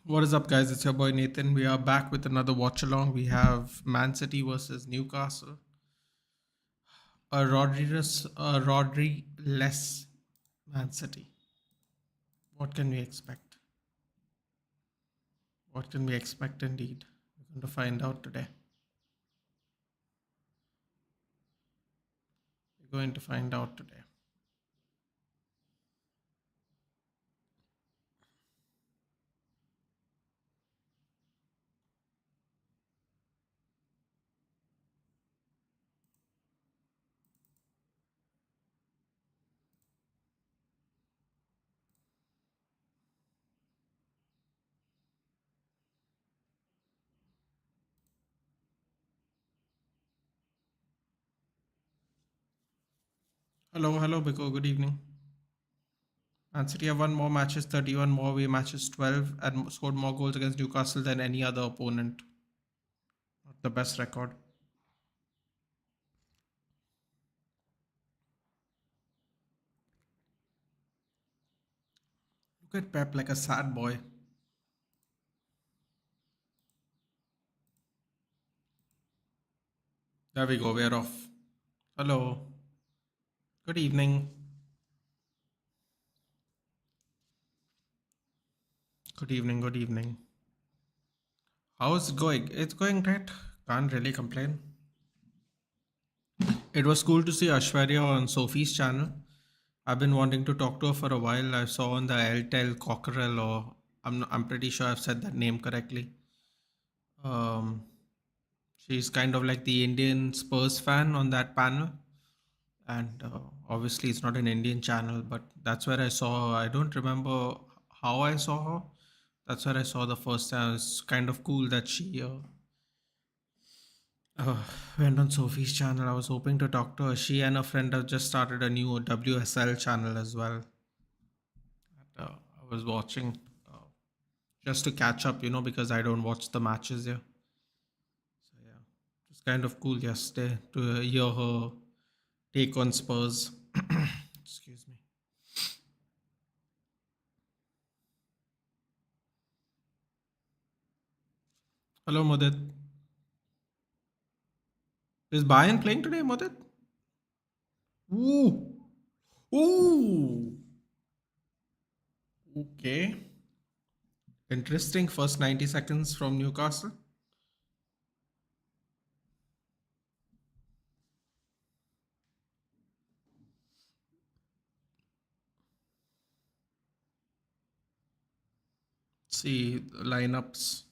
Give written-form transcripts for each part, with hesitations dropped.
What is up, guys? It's your boy Nathan. We are back with another watch along. We have Man City versus Newcastle. A Rodri less Man City. What can we expect? What can we expect indeed? We're going to find out today. We're going to find out today. Hello, Biko. Good evening. Man City have won more matches, 31 more away matches, 12, and scored more goals against Newcastle than any other opponent. Not the best record. Look at Pep like a sad boy. There we go. We're off. Hello. Good evening. Good evening. Good evening. How's it going? It's going great. Can't really complain. It was cool to see Ashwarya on Sophie's channel. I've been wanting to talk to her for a while. I saw on the Eltel Cockerel, or I'm pretty sure I've said that name correctly. Um, she's kind of like the Indian Spurs fan on that panel, and obviously it's not an Indian channel, but that's where I saw her. I don't remember how I saw her. That's where I saw the first time. It's kind of cool that she uh, went on Sophie's channel. I was hoping to talk to her. She and a friend have just started a new WSL channel as well. I was watching just to catch up, because I don't watch the matches here. So yeah, it's kind of cool yesterday to hear her take on Spurs. Excuse me. Hello, Mudit. Is Bayern playing today, Mudit? Ooh. Ooh. Okay. Interesting first 90 seconds from Newcastle. See the lineups.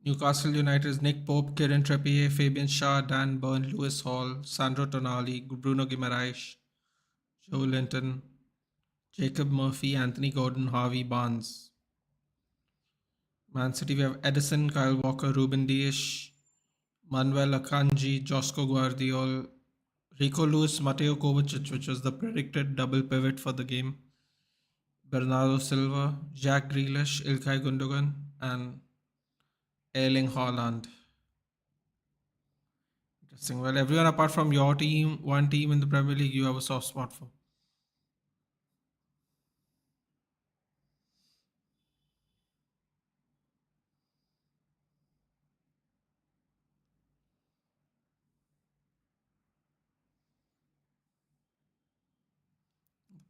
Newcastle United's Nick Pope, Kieran Trippier, Fabian Shaw, Dan Burn, Lewis Hall, Sandro Tonali, Bruno Guimaraes, Joe Linton, Jacob Murphy, Anthony Gordon, Harvey Barnes. Man City, we have Edison, Kyle Walker, Ruben Dias, Manuel Akanji, Josko Guardiol, Rico Lewis, Mateo Kovacic, which was the predicted double pivot for the game, Bernardo Silva, Jack Grealish, Ilkay Gundogan, and Erling Haaland. Interesting. Well, everyone apart from your team, one team in the Premier League, you have a soft spot for.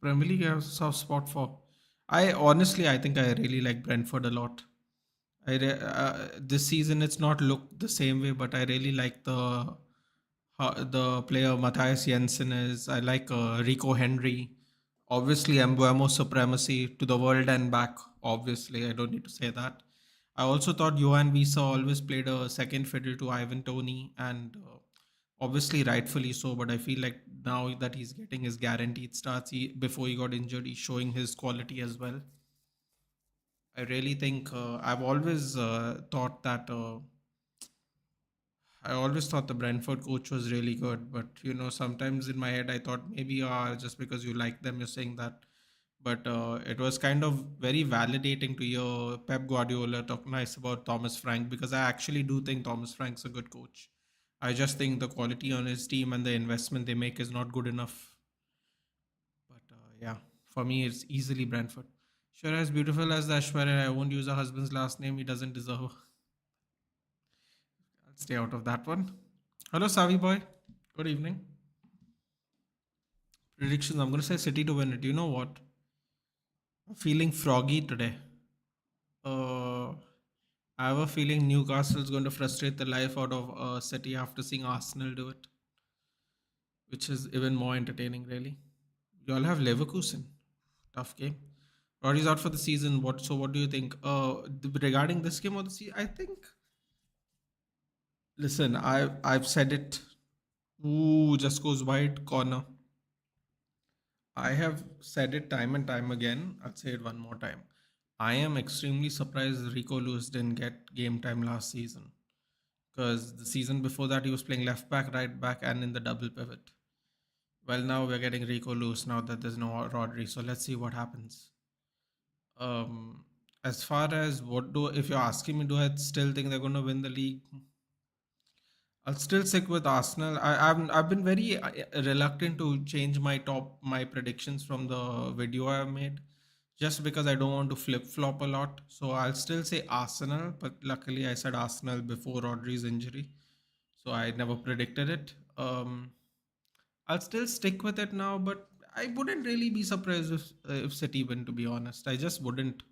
Premier League, I have a soft spot for. I think I really like Brentford a lot. This season it's not looked the same way, but I really like the player Matthias Jensen is. I like Rico Henry. Obviously, Embuemo supremacy to the world and back. Obviously, I don't need to say that. I also thought Johan Visa always played a second fiddle to Ivan Tony, and obviously rightfully so. But I feel like now that he's getting his guaranteed starts, before he got injured, he's showing his quality as well. I really think I've always thought that I always thought the Brentford coach was really good, but sometimes in my head I thought maybe just because you like them, you're saying that. But it was kind of very validating to hear Pep Guardiola talk nice about Thomas Frank, because I actually do think Thomas Frank's a good coach. I just think the quality on his team and the investment they make is not good enough. But yeah, for me, it's easily Brentford. Sure, as beautiful as the Ashwarya, I won't use her husband's last name. He doesn't deserve. I'll stay out of that one. Hello, Savi boy. Good evening. Predictions. I'm going to say City to win it. You know what? I'm feeling froggy today. Uh, I have a feeling Newcastle is going to frustrate the life out of City after seeing Arsenal do it, which is even more entertaining, really. You all have Leverkusen. Tough game. Roddy's out for the season. What? So, what do you think? Regarding this game or the season, I think. Listen, I've said it. Ooh, just goes wide corner. I have said it time and time again. I'll say it one more time. I am extremely surprised Rico Lewis didn't get game time last season because the season before that he was playing left back, right back, and in the double pivot. Well, now we're getting Rico Lewis now that there's no Rodri. So let's see what happens. As far as if you're asking me, do I still think they're going to win the league? I'll still stick with Arsenal. I've been very reluctant to change my predictions from the video I've made, just because I don't want to flip flop a lot. So I'll still say Arsenal, but luckily I said Arsenal before Rodri's injury, so I never predicted it. I'll still stick with it now, but I wouldn't really be surprised if City win. To be honest, I just wouldn't.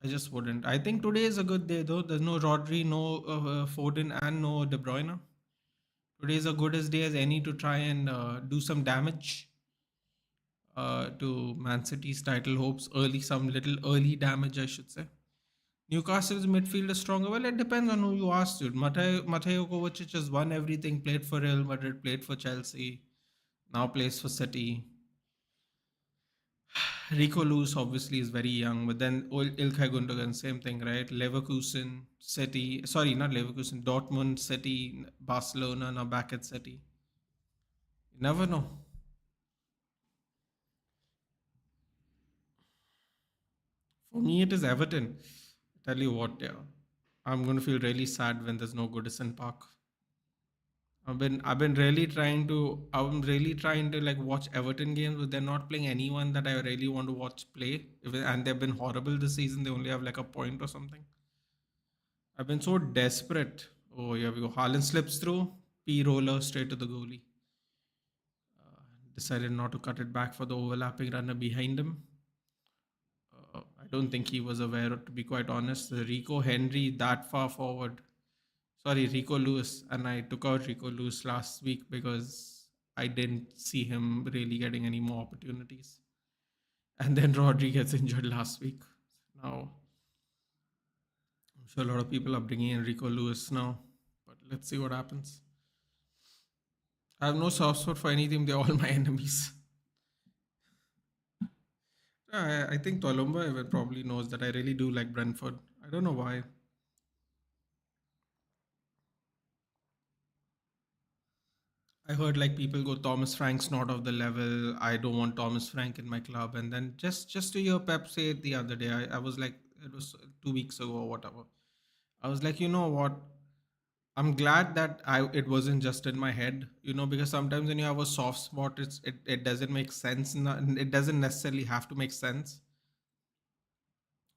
I just wouldn't. I think today is a good day though. There's no Rodri, no Foden, and no De Bruyne. Today is a good as day as any to try and do some damage to Man City's title hopes. Some little early damage, I should say. Newcastle's midfield is stronger. Well, it depends on who you ask, dude. Mateo Kovacic has won everything. Played for Real Madrid, played for Chelsea, now plays for City. Rico Lewis obviously is very young, but then Ilkay Gundogan, same thing, right? Leverkusen, City, sorry, not Leverkusen, Dortmund, City, Barcelona, now back at City. You never know. For me, it is Everton. Tell you what, yeah, I'm going to feel really sad when there's no Goodison Park. I'm really trying to like watch Everton games, but they're not playing anyone that I really want to watch play. And they've been horrible this season. They only have like a point or something. I've been so desperate. Oh, here we go. Haaland slips through. P roller straight to the goalie. Decided not to cut it back for the overlapping runner behind him. I don't think he was aware, to be quite honest. Rico Henry that far forward. Sorry, Rico Lewis. And I took out Rico Lewis last week because I didn't see him really getting any more opportunities. And then Rodri gets injured last week. Now, I'm sure a lot of people are bringing in Rico Lewis now. But let's see what happens. I have no soft spot for anything. They're all my enemies. I think Tolomba even probably knows that I really do like Brentford. I don't know why. I heard like people go Thomas Frank's not of the level. I don't want Thomas Frank in my club. And then just to hear Pep say it the other day, I was like, it was 2 weeks ago or whatever. I was like, you know what? I'm glad that it wasn't just in my head, because sometimes when you have a soft spot, it doesn't make sense. It doesn't necessarily have to make sense.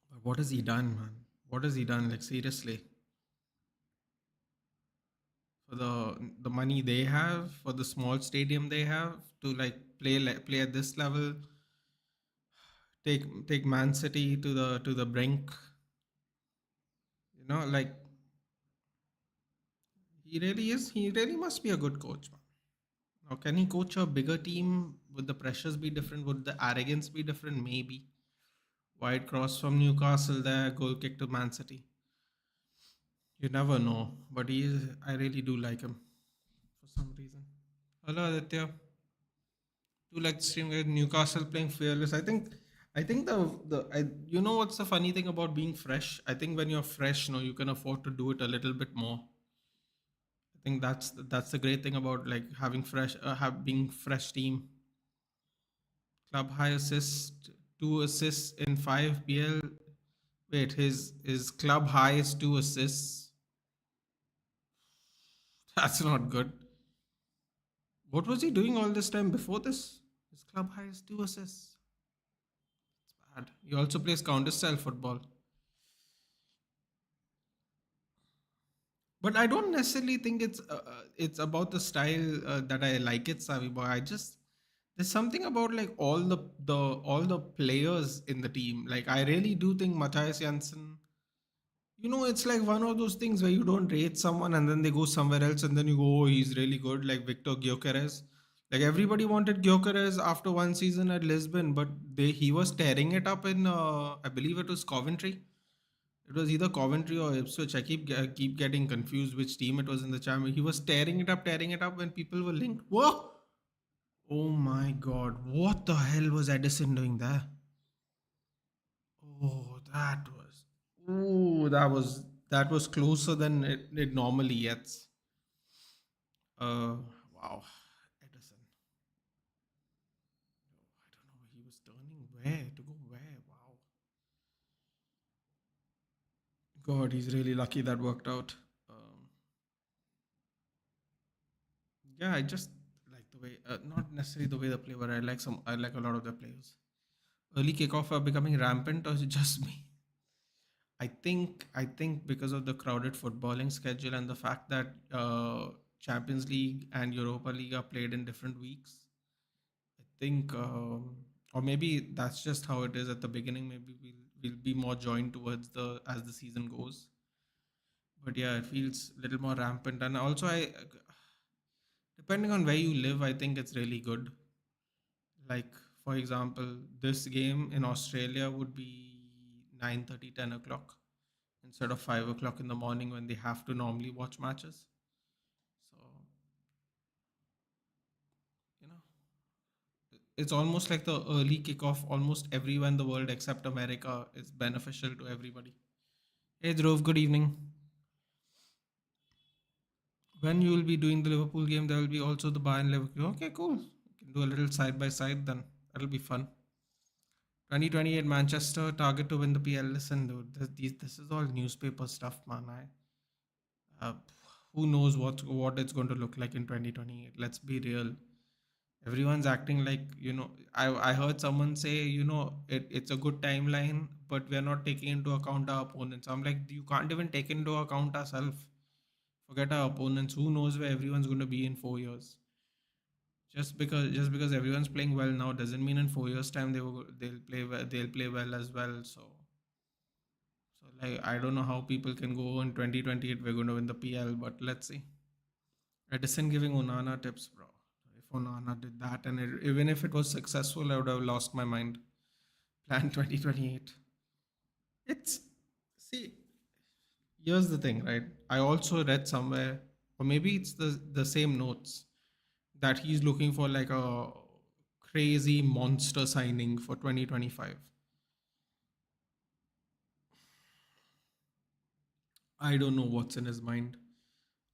But what has he done, man? What has he done? Like seriously, for the money they have, for the small stadium they have to like play at this level, take Man City to the brink. Like he really is. He really must be a good coach, man. Now, can he coach a bigger team? Would the pressures be different? Would the arrogance be different? Maybe. Wide cross from Newcastle there, goal kick to Man City. You never know, but he is. I really do like him for some reason. Hello, Aditya. Do like the stream with Newcastle playing fearless? I think you know what's the funny thing about being fresh? I think when you're fresh, you can afford to do it a little bit more. I think that's the great thing about like having being fresh team. Club high assist, 2 assists in 5 PL. Wait, his club high is 2 assists. That's not good. What was he doing all this time before this? His club high is 2 assists. bad. He also plays counter style football. But I don't necessarily think it's about the style that I like it, Savi boy. I just there's something about like all the players in the team. Like I really do think Matthias Janssen. It's like one of those things where you don't rate someone and then they go somewhere else and then you go, oh, he's really good, like Victor Gyökeres. Like everybody wanted Gyökeres after one season at Lisbon, but he was tearing it up in I believe it was Coventry. It was either Coventry or Ipswich. I keep getting confused which team it was in the Champions. He was tearing it up when people were linked. Whoa! Oh my God! What the hell was Edison doing there? Oh, that was closer than it normally gets. Wow, Edison. I don't know. He was turning where to go where. Wow. God, he's really lucky that worked out. Um, yeah, I just like the way, not necessarily the way they play, but I like a lot of their players. Early kickoff are becoming rampant, or is it just me? I think because of the crowded footballing schedule and the fact that Champions League and Europa League are played in different weeks. I think, or maybe that's just how it is at the beginning. Maybe we'll be more joined towards the as the season goes. But yeah, it feels a little more rampant. And also, depending on where you live, I think it's really good. Like for example, this game in Australia would be 9:30, 10 o'clock instead of 5 o'clock in the morning when they have to normally watch matches. So, you know, it's almost like the early kickoff almost everywhere in the world except America is beneficial to everybody. Hey Dhruv, good evening. When you will be doing the Liverpool game, there will be also the Bayern Liverpool. Okay, cool. You can do a little side by side then. That'll be fun. 2028 Manchester target to win the PL. Listen, dude, this is all newspaper stuff, man. Uh, who knows what it's going to look like in 2028? Let's be real. Everyone's acting like I heard someone say it's a good timeline, but we're not taking into account our opponents. I'm like, you can't even take into account ourselves. Forget our opponents. Who knows where everyone's going to be in 4 years? Just because everyone's playing well now doesn't mean in 4 years time they'll play well as well. So like I don't know how people can go in 2028 we're going to win the PL, but let's see. Edison giving Onana tips, bro. If Onana did that, and even if it was successful, I would have lost my mind. Plan 2028. It's see. Here's the thing, right? I also read somewhere, or maybe it's the same notes that he's looking for like a crazy monster signing for 2025. I don't know what's in his mind.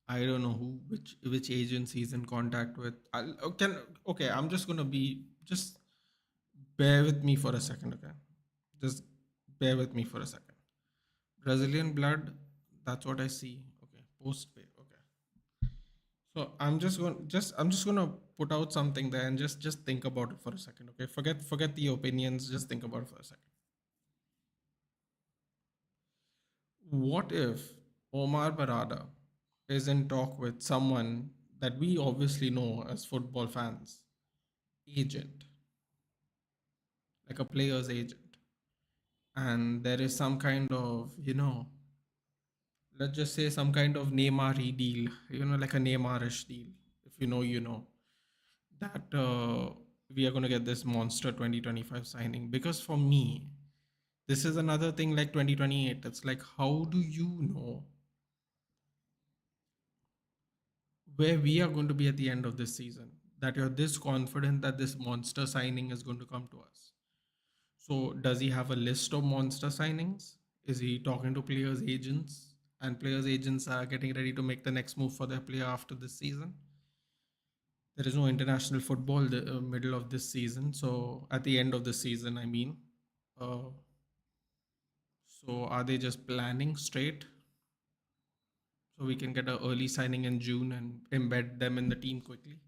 I don't know which agents he's in contact with. Okay, I'm just gonna be just bear with me for a second, okay? Just bear with me for a second. Brazilian blood, that's what I see. Okay, post pay. Okay. So I'm just gonna put out something there and just think about it for a second, okay? Forget the opinions, just think about it for a second. What if Omar Barada is in talk with someone that we obviously know as football fans, agent, like a player's agent, and there is some kind of, let's just say some kind of Neymar deal, like a Neymarish deal. If you know, you know that we are going to get this monster 2025 signing. Because for me, this is another thing like 2028. It's like, how do you know where we are going to be at the end of this season? That you're this confident that this monster signing is going to come to us. So, does he have a list of monster signings? Is he talking to players' agents? And players' agents are getting ready to make the next move for their player after this season. There is no international football the middle of this season. So, at the end of the season, I mean. Uh, so, are they just planning straight so we can get an early signing in June and embed them in the team quickly?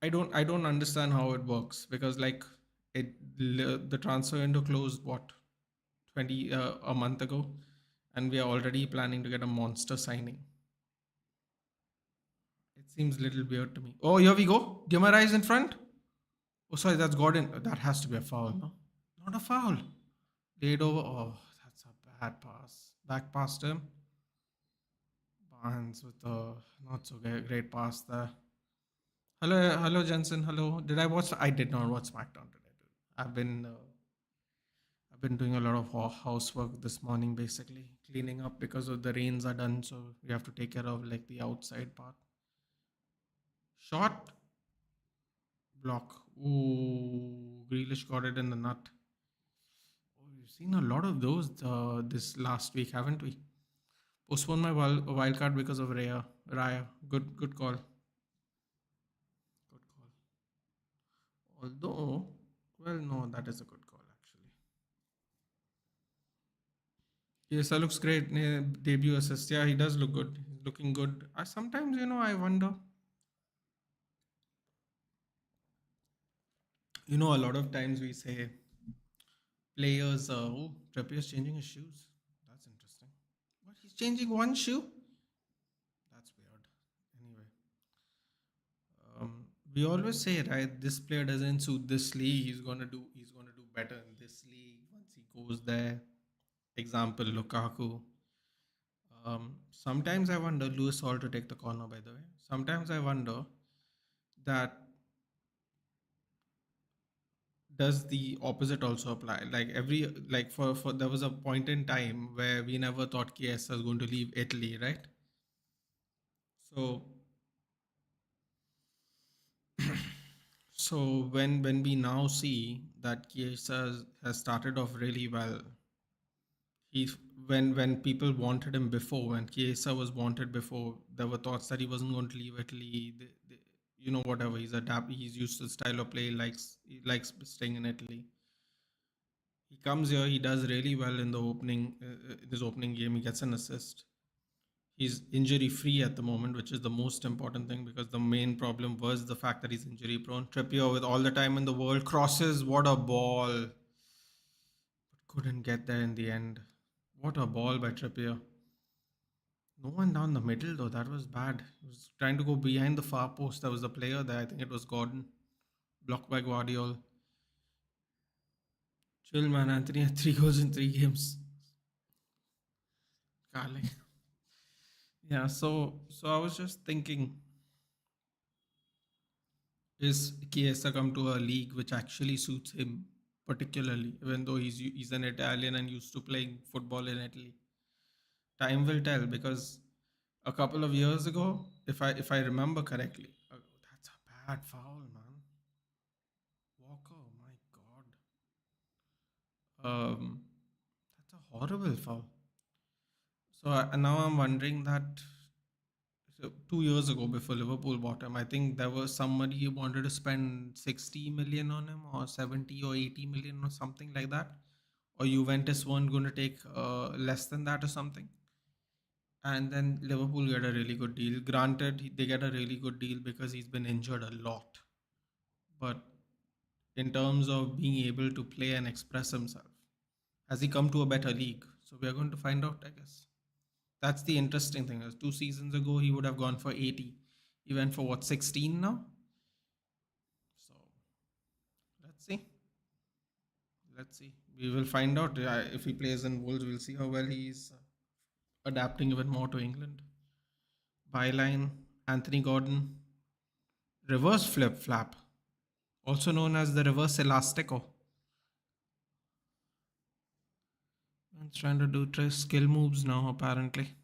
I don't understand how it works because like The transfer window closed what 20 a month ago, and we are already planning to get a monster signing. It seems a little weird to me. Oh, here we go. Guimaraes in front. Oh, sorry, that's Gordon. That has to be a foul, no? Not a foul. Laid over. Oh, that's a bad pass. Back past him. Barnes with a not so great pass there. Hello, hello, Jensen. Hello. Did I watch? I did not watch SmackDown today. Dude. I've been doing a lot of housework this morning, basically cleaning up because of the rains are done, so we have to take care of like the outside part. Shot block. Ooh, Grealish got it in the nut. Oh, we've seen a lot of those this last week, haven't we? Postpone my wild card because of Raya. Good call. Good call. Although, well, no, that is a good call actually. Yes, that looks great. Debut assist. Yeah, he does look good. He's looking good. I sometimes, I wonder. A lot of times we say players. Oh, Treppier's changing his shoes. That's interesting. But he's changing one shoe. That's weird. Anyway, we always say, right, this player doesn't suit this league. He's gonna do better in this league once he goes there. Example, Lukaku. Sometimes I wonder, Lewis Hall to take the corner, by the way. Sometimes I wonder that does the opposite also apply? Like for there was a point in time where we never thought KS was going to leave Italy, right? So so when we now see that Chiesa has started off really well, he when people wanted him before, when Chiesa was wanted before, there were thoughts that he wasn't going to leave Italy. Whatever, he's used to the style of play, he likes staying in Italy. He comes here, he does really well in the this opening game. He gets an assist. He's injury free at the moment, which is the most important thing because the main problem was the fact that he's injury prone. Trippier, with all the time in the world, crosses. What a ball! But couldn't get there in the end. What a ball by Trippier. No one down the middle though. That was bad. He was trying to go behind the far post. There was a player there. I think it was Gordon. Blocked by Guardiola. Chill, man. Anthony had 3 goals in 3 games. Golly. Yeah. So I was just thinking, is Chiesa come to a league which actually suits him particularly, even though he's an Italian and used to playing football in Italy? Time will tell because a couple of years ago, if I remember correctly, that's a bad foul, man. Walker, my God, that's a horrible foul. So now I'm wondering that. So 2 years ago, before Liverpool bought him, I think there was somebody who wanted to spend 60 million on him, or 70 or 80 million, or something like that. Or Juventus weren't going to take less than that or something. And then Liverpool get a really good deal. Granted, they get a really good deal because he's been injured a lot. But in terms of being able to play and express himself, has he come to a better league? So we are going to find out, I guess. That's the interesting thing. As 2 seasons ago, he would have gone for 80. He went for what, 16 now? So let's see. Let's see. We will find out. If he plays in Wolves, we'll see how well he's adapting even more to England. Byline, Anthony Gordon, reverse flip flap, also known as the reverse elastico. It's trying to do skill moves now, apparently.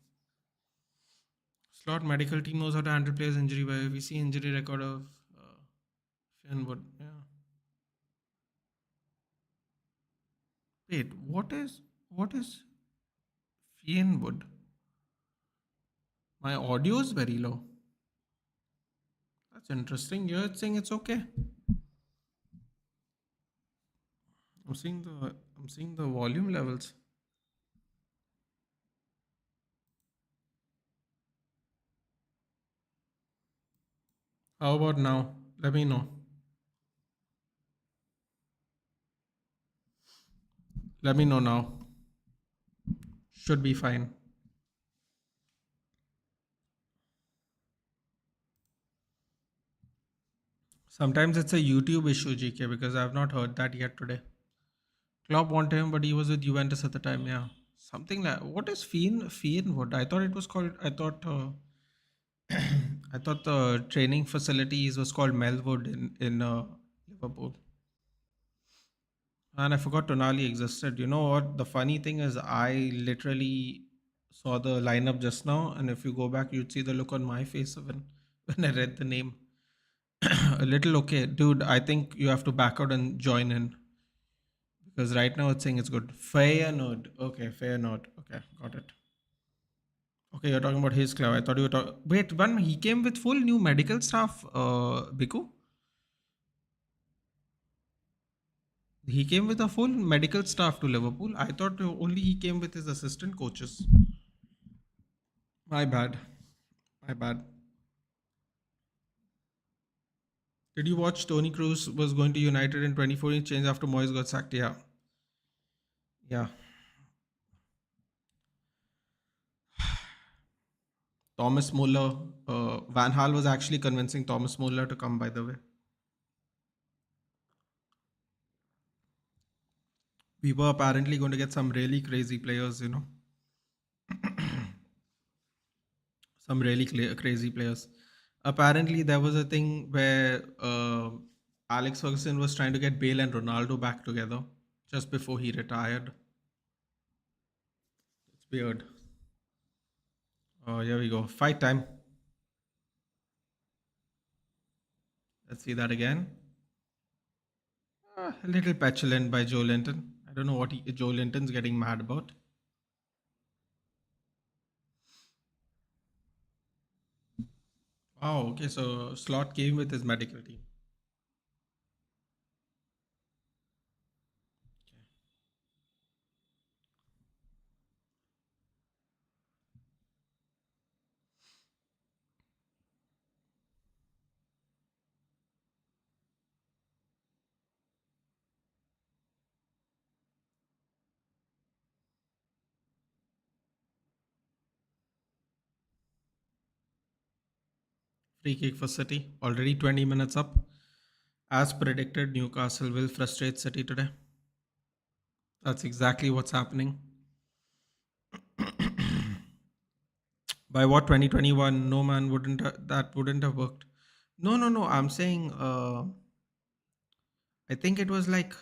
Slot medical team knows how to handle players' injury. Where we see injury record of Fionwood. Yeah. Wait, what is Fionwood? My audio is very low. That's interesting. You're saying it's okay. I'm seeing the volume levels. How about now? Let me know. Let me know now. Should be fine. Sometimes it's a YouTube issue, GK, because I've not heard that yet today. Klopp wanted him, but he was with Juventus at the time. Yeah, something like what is Fienwood? I thought it was called. I thought. I thought the training facilities was called Melwood in Liverpool. And I forgot Tonali existed. You know what? The funny thing is, I literally saw the lineup just now, and if you go back, you'd see the look on my face when when I read the name. A little okay, dude. I think you have to back out and join in because right now it's saying it's good. Feyenoord. Okay, Feyenoord. Okay, got it. Okay, you're talking about his club. I thought you were talking. Wait, one. He came with full new medical staff. Biku. He came with a full medical staff to Liverpool. I thought only he came with his assistant coaches. My bad. My bad. Did you watch Tony Cruz was going to United in 2014 change after Moyes got sacked? Yeah. Yeah. Thomas Muller. Van Hal was actually convincing Thomas Muller to come, by the way. We were apparently going to get some really crazy players. Some really crazy players. Apparently, there was a thing where Alex Ferguson was trying to get Bale and Ronaldo back together just before he retired. It's weird. Oh, here we go. Fight time. Let's see that again. A little petulant by Joe Linton. I don't know what Joe Linton's getting mad about. Oh, okay. So Slot came with his medical team. Free kick for City. Already 20 minutes up. As predicted, Newcastle will frustrate City today. That's exactly what's happening. By what 2021? No man wouldn't that wouldn't have worked. No, no, no. I'm saying. I think it was like.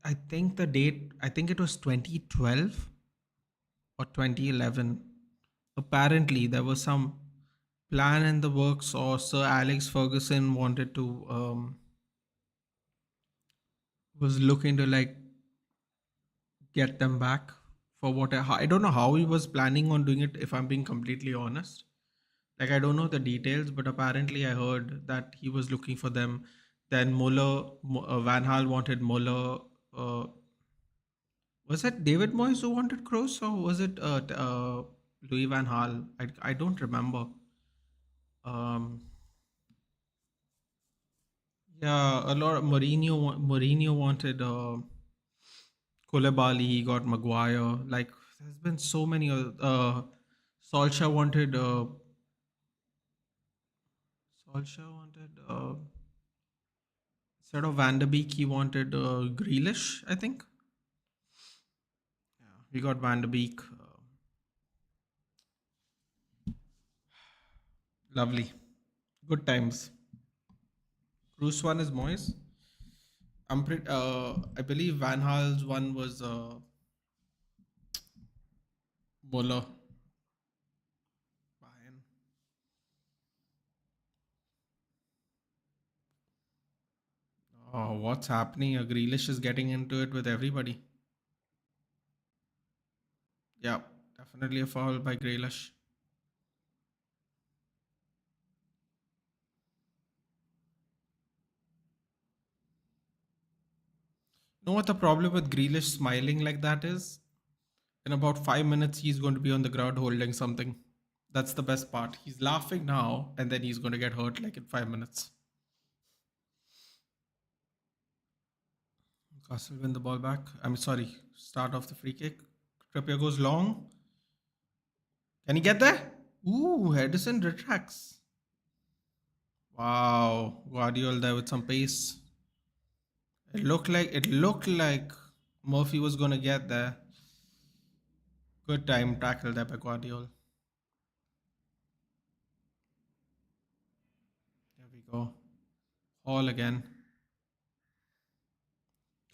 I think the date. I think it was 2012 or 2011. Apparently, there was some plan in the works, or Sir Alex Ferguson wanted to was looking to like get them back for what I don't know how he was planning on doing it. If I'm being completely honest, like I don't know the details, but apparently I heard that he was looking for them. Then Van Hal wanted Muller. Uh, was it David Moyes who wanted Kroos, or was it Louis Van Hal? I don't remember. Um, yeah, a lot of Mourinho wanted Koulibaly. He got Maguire. Like there's been so many. Solskjaer wanted. Solskjaer wanted. Instead of Van der Beek, he wanted Grealish. I think. Yeah, we got Van der Beek. Lovely. Good times. Bruce one is Moyes. I believe Van Hal's one was Muller. Bayern. Oh, what's happening? Grealish is getting into it with everybody. Yeah, definitely a foul by Grealish. Know what the problem with Grealish smiling like that is? In about 5 minutes, he's going to be on the ground holding something. That's the best part. He's laughing now, and then he's going to get hurt like in 5 minutes. Newcastle win the ball back. I'm sorry. Start off the free kick. Trippier goes long. Can he get there? Ooh, Henderson retracts. Wow, Guardiola there with some pace. It looked like Murphy was gonna get there. Good time tackle there by Guardiola. There we go. Hall again.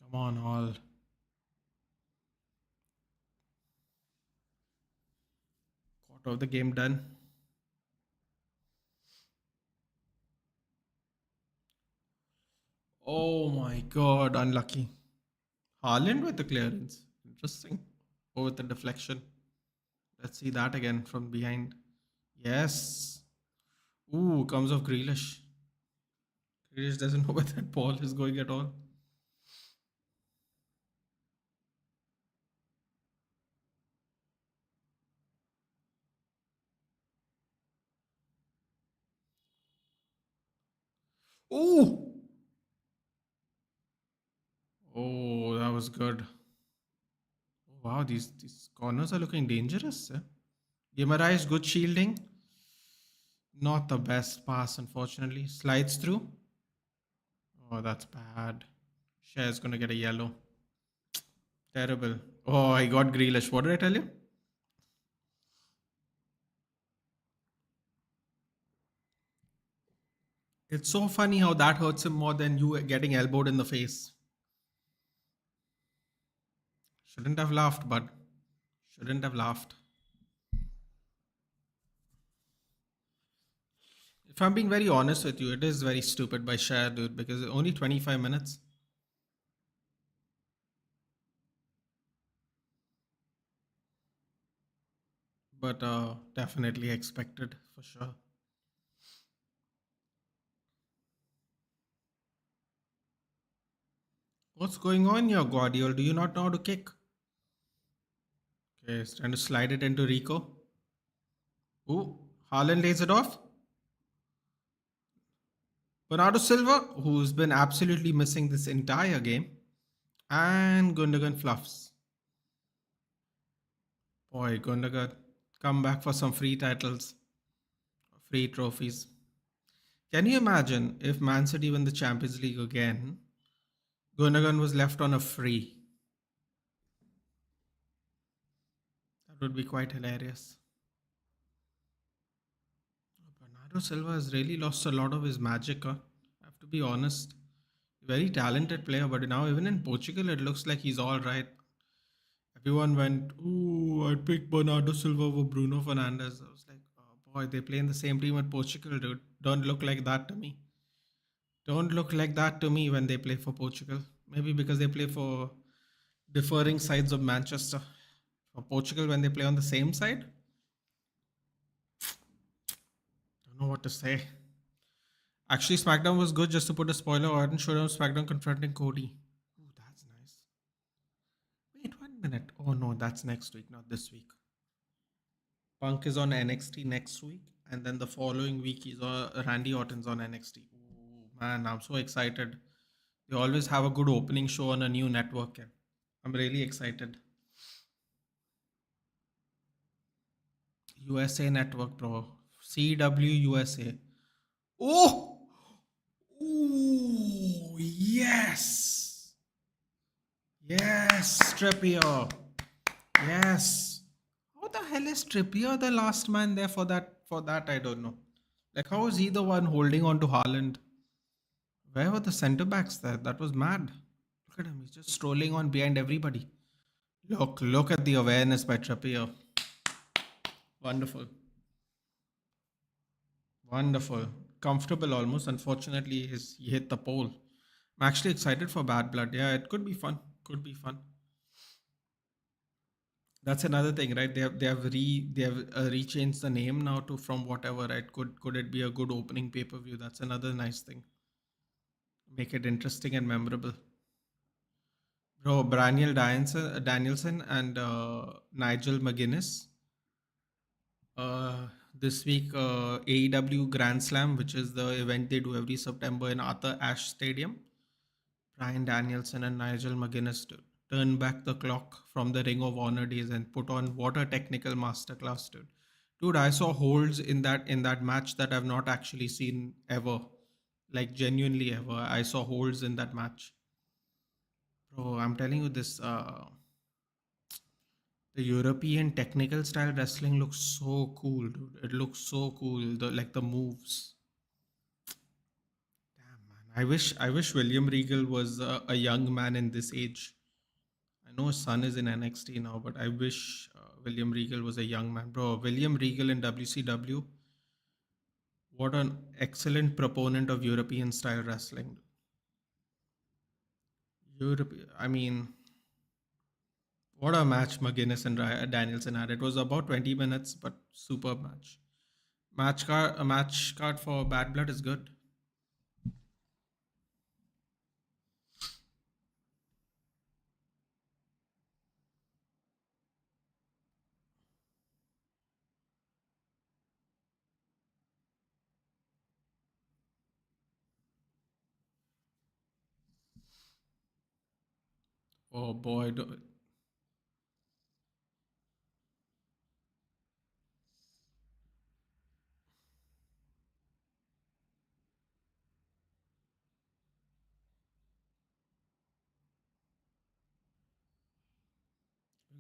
Come on, Hall. Quarter of the game done. Oh my god, unlucky. Haaland with the clearance. Interesting. Oh, with the deflection. Let's see that again from behind. Yes. Ooh, comes off Grealish. Grealish doesn't know where that ball is going at all. Ooh! Oh, that was good. Oh, wow, these corners are looking dangerous. Guimaraes, good shielding. Not the best pass, unfortunately. Slides through. Oh, that's bad. Share's gonna get a yellow. Terrible. Oh, I got Grealish. What did I tell you? It's so funny how that hurts him more than you getting elbowed in the face. Shouldn't have laughed, bud. Shouldn't have laughed. If I'm being very honest with you, it is very stupid by Share, dude, because only 25 minutes. But definitely expected for sure. What's going on here, Guardiola? Do you not know how to kick? Okay, he's trying to slide it into Rico. Ooh, Haaland lays it off. Bernardo Silva, who's been absolutely missing this entire game. And Gundogan fluffs. Boy, Gundogan, come back for some free titles, free trophies. Can you imagine if Man City win the Champions League again? Gundogan was left on a free. That would be quite hilarious. Bernardo Silva has really lost a lot of his magic. I have to be honest. Very talented player, but now even in Portugal, it looks like he's all right. Everyone went, "Ooh, I'd pick Bernardo Silva over Bruno Fernandes." I was like, "Oh boy, they play in the same team at Portugal, dude. Don't look like that to me. Don't look like that to me when they play for Portugal. Maybe because they play for differing sides of Manchester. For Portugal, when they play on the same side, don't know what to say. Actually, SmackDown was good. Just to put a spoiler, Orton showed up SmackDown confronting Cody. Ooh, that's nice. Wait 1 minute. Oh no, that's next week, not this week. Punk is on NXT next week, and then the following week he's Randy Orton's on NXT. Ooh, man, I'm so excited. They always have a good opening show on a new network. And I'm really excited. USA Network, bro. CW USA. Oh, ooh, yes, yes, Trippier. Yes. How the hell is Trippier the last man there for that? For that, I don't know. Like, how is he the one holding on to Haaland? Where were the centre backs there? That was mad. Look at him. He's just strolling on behind everybody. Look at the awareness by Trippier. Wonderful. Wonderful. Comfortable almost. Unfortunately, he hit the pole. I'm actually excited for Bad Blood. Yeah, it could be fun. Could be fun. That's another thing, right? They have rechanged the name now to from whatever, right? Could it be a good opening pay per view? That's another nice thing. Make it interesting and memorable. Bro, Danielson and Nigel McGuinness. This week, AEW Grand Slam, which is the event they do every September in Arthur Ashe Stadium, Bryan Danielson and Nigel McGuinness turned back the clock from the Ring of Honor days and put on what a technical masterclass, dude. Dude, I saw holds in that match that I've not actually seen ever. Like genuinely ever. I saw holds in that match. Bro, I'm telling you this the European technical style wrestling looks so cool, dude. It looks so cool. The moves. Damn man. I wish William Regal was a young man in this age. I know his son is in NXT now, but I wish William Regal was a young man, bro. William Regal in WCW, what an excellent proponent of European style wrestling. Europe, I mean, what a match McGuinness and Danielson had. It was about 20 minutes, but superb match. A match card for Bad Blood is good. Oh boy,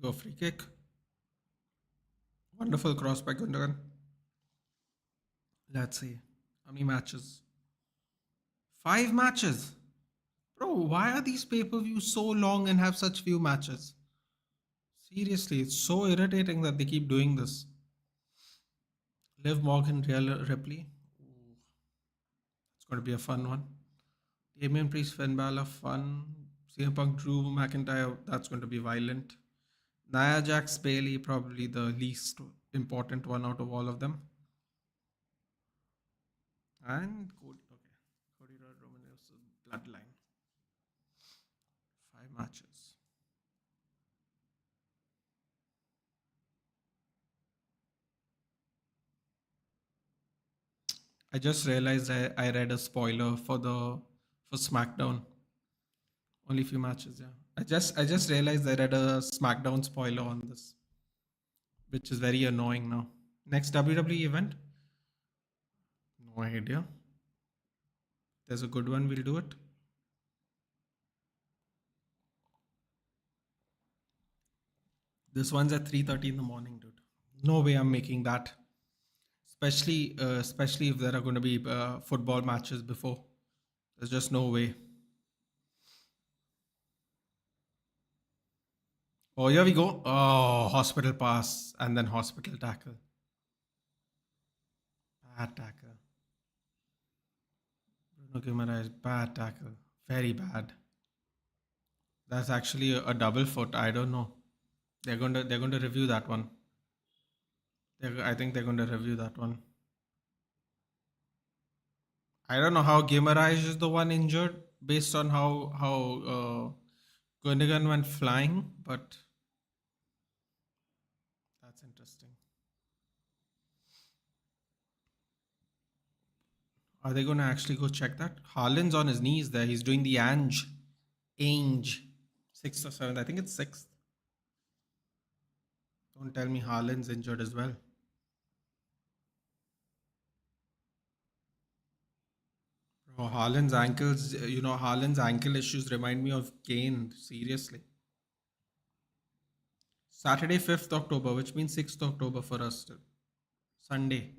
go free kick. Wonderful cross by Gundogan. Let's see. How many matches? 5 matches. Bro, why are these pay-per-views so long and have such few matches? Seriously, it's so irritating that they keep doing this. Liv Morgan, Real Ripley. Ooh, it's going to be a fun one. Damian Priest, Finn Balor, fun. CM Punk, Drew McIntyre, that's going to be violent. Nia Jax, Bailey, probably the least important one out of all of them. And Cody, okay. Cody Rhodes, Roman Reigns, Bloodline. 5 matches. I just realized I read a spoiler for SmackDown. Only few matches, yeah. I just realized I read a SmackDown spoiler on this, which is very annoying now. Next WWE event? No idea. There's a good one, we'll do it. This one's at 3:30 in the morning, dude. No way I'm making that. Especially if there are going to be football matches before. There's just no way. Oh, here we go. Oh, hospital pass and then hospital tackle. Bad tackle. Bruno Guimaraes, bad tackle. Very bad. That's actually a double foot. I don't know. They're going to review that one. I think they're going to review that one. I don't know how Guimaraes is the one injured based on how Gundogan went flying, but that's interesting. Are they going to actually go check that? Haaland's on his knees there. He's doing the Ange. Sixth or seventh. I think it's sixth. Don't tell me Haaland's injured as well. Oh, Haaland's ankle issues remind me of Kane. Seriously. Saturday, 5th October, which means 6th October for us still. Sunday.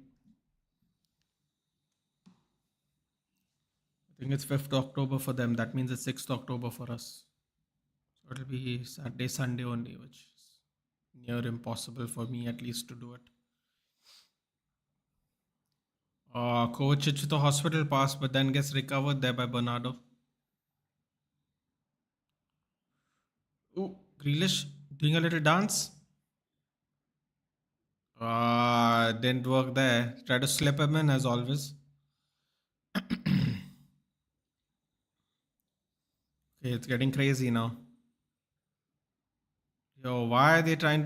I think it's 5th October for them. That means it's 6th October for us. So it'll be Saturday, Sunday only, which is near impossible for me at least to do it. Kovacic to the hospital pass, but then gets recovered there by Bernardo. Oh, Grealish doing a little dance. Didn't work there. Try to slip him in as always. Okay, it's getting crazy now. Yo, why are they trying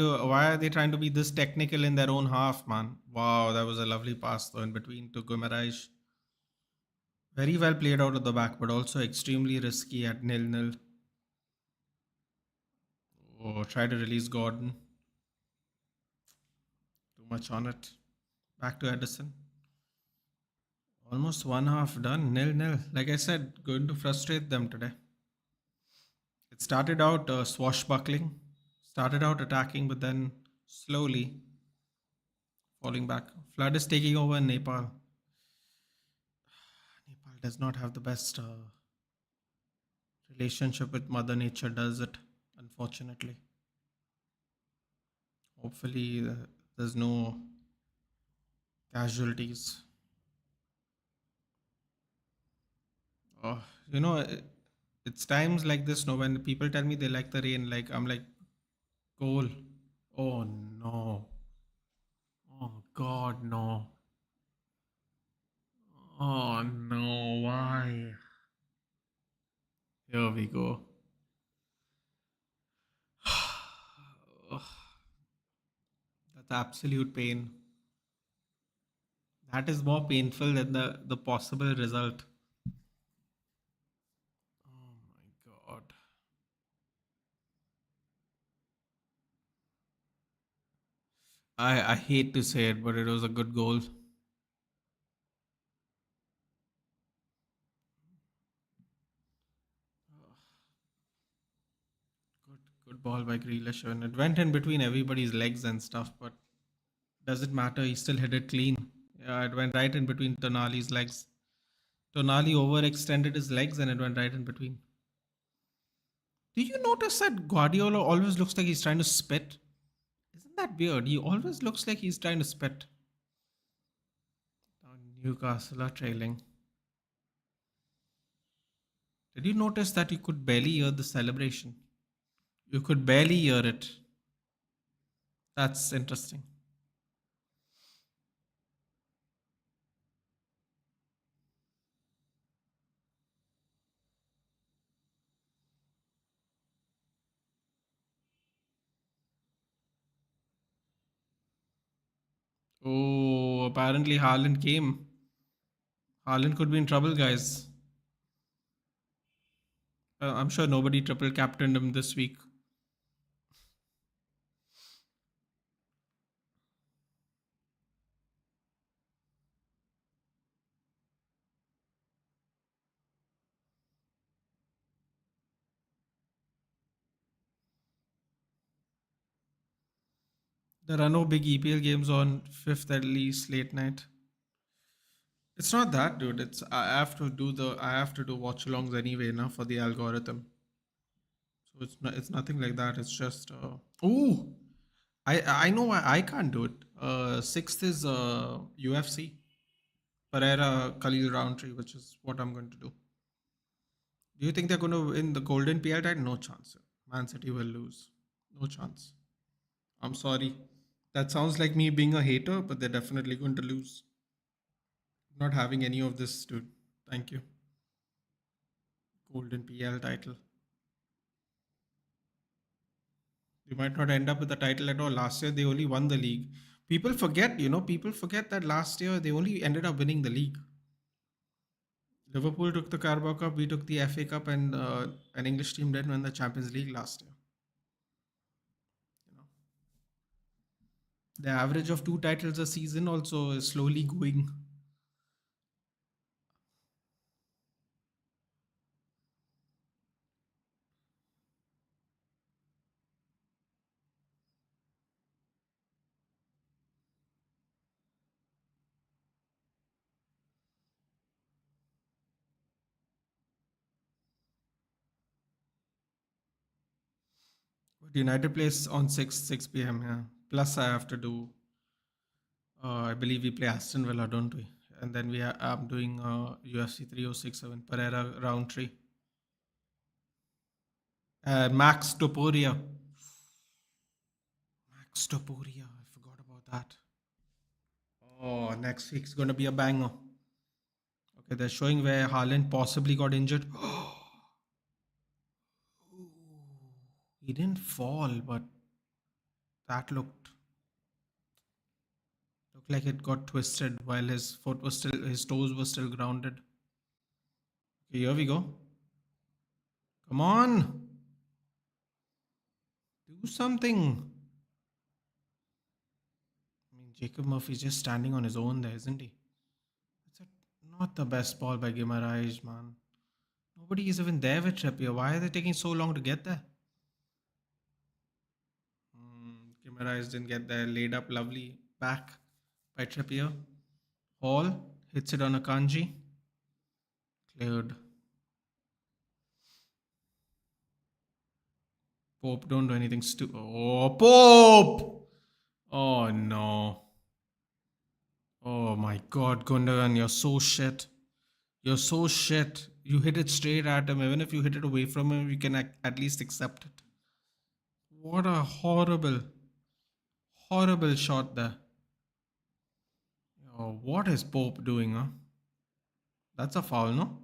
to be this technical in their own half, man? Wow, that was a lovely pass though in between to Guimaraes. Very well played out of the back, but also extremely risky at nil-nil. Oh, try to release Gordon. Too much on it. Back to Edison. Almost one half done. Nil-nil. Like I said, going to frustrate them today. It started out swashbuckling, started out attacking, but then slowly falling back. Flood is taking over in Nepal. Nepal does not have the best relationship with Mother Nature, does it? Unfortunately. Hopefully, there's no casualties. Oh, you know, it's times like this, no, when people tell me they like the rain, like I'm like, cool. Oh no. Oh God, no. Oh no, why? Here we go. Ugh, that's absolute pain. That is more painful than the possible result. Oh my God. I hate to say it, but it was a good goal. Good, good ball by Grealish, and it went in between everybody's legs and stuff, but doesn't matter. He still hit it clean. Yeah, it went right in between Tonali's legs. Tonali overextended his legs and it went right in between. Do you notice that Guardiola always looks like he's trying to spit? Isn't that weird? He always looks like he's trying to spit. Now Newcastle are trailing. Did you notice that you could barely hear the celebration? You could barely hear it. That's interesting. Oh, apparently Haaland came. Haaland could be in trouble, guys. I'm sure nobody triple captained him this week. There are no big EPL games on 5th at least late night. It's not that, dude. It's I have to do watch alongs anyway now for the algorithm. So it's nothing like that. It's just oh, I know why I can't do it. Sixth is UFC Pereira Khalil Roundtree, which is what I'm going to do. Do you think they're going to win the Golden PL title? No chance. Man City will lose. No chance. I'm sorry. That sounds like me being a hater, but they're definitely going to lose. Not having any of this, dude. Thank you. Golden PL title. They might not end up with the title at all. Last year, they only won the league. People forget that last year they only ended up winning the league. Liverpool took the Carabao Cup, we took the FA Cup, and an English team didn't win the Champions League last year. You know, the average of two titles a season also is slowly going. But United plays on 6 p.m. Yeah. Plus, I have to do. I believe we play Aston Villa, don't we? And then I'm doing UFC 3067 Pereira Roundtree. Max Topuria. Max Topuria. I forgot about that. Oh, next week's going to be a banger. Okay, they're showing where Haaland possibly got injured. He didn't fall, but that looked like it got twisted while his toes were still grounded. Okay, here we go. Come on, do something. I mean, Jacob Murphy's just standing on his own there, isn't he? It's not the best ball by Guimaraes, man. Nobody is even there with Trippier. Why are they taking so long to get there? Guimaraes didn't get there. Laid up lovely back by Trippier. Hall hits it on a Kanji. Cleared. Pope, don't do anything stupid. Oh, Pope! Oh no. Oh my god, Gundogan, you're so shit. You're so shit. You hit it straight at him. Even if you hit it away from him, you can at least accept it. What a horrible, horrible shot there. Oh, what is Pope doing, huh? That's a foul, no?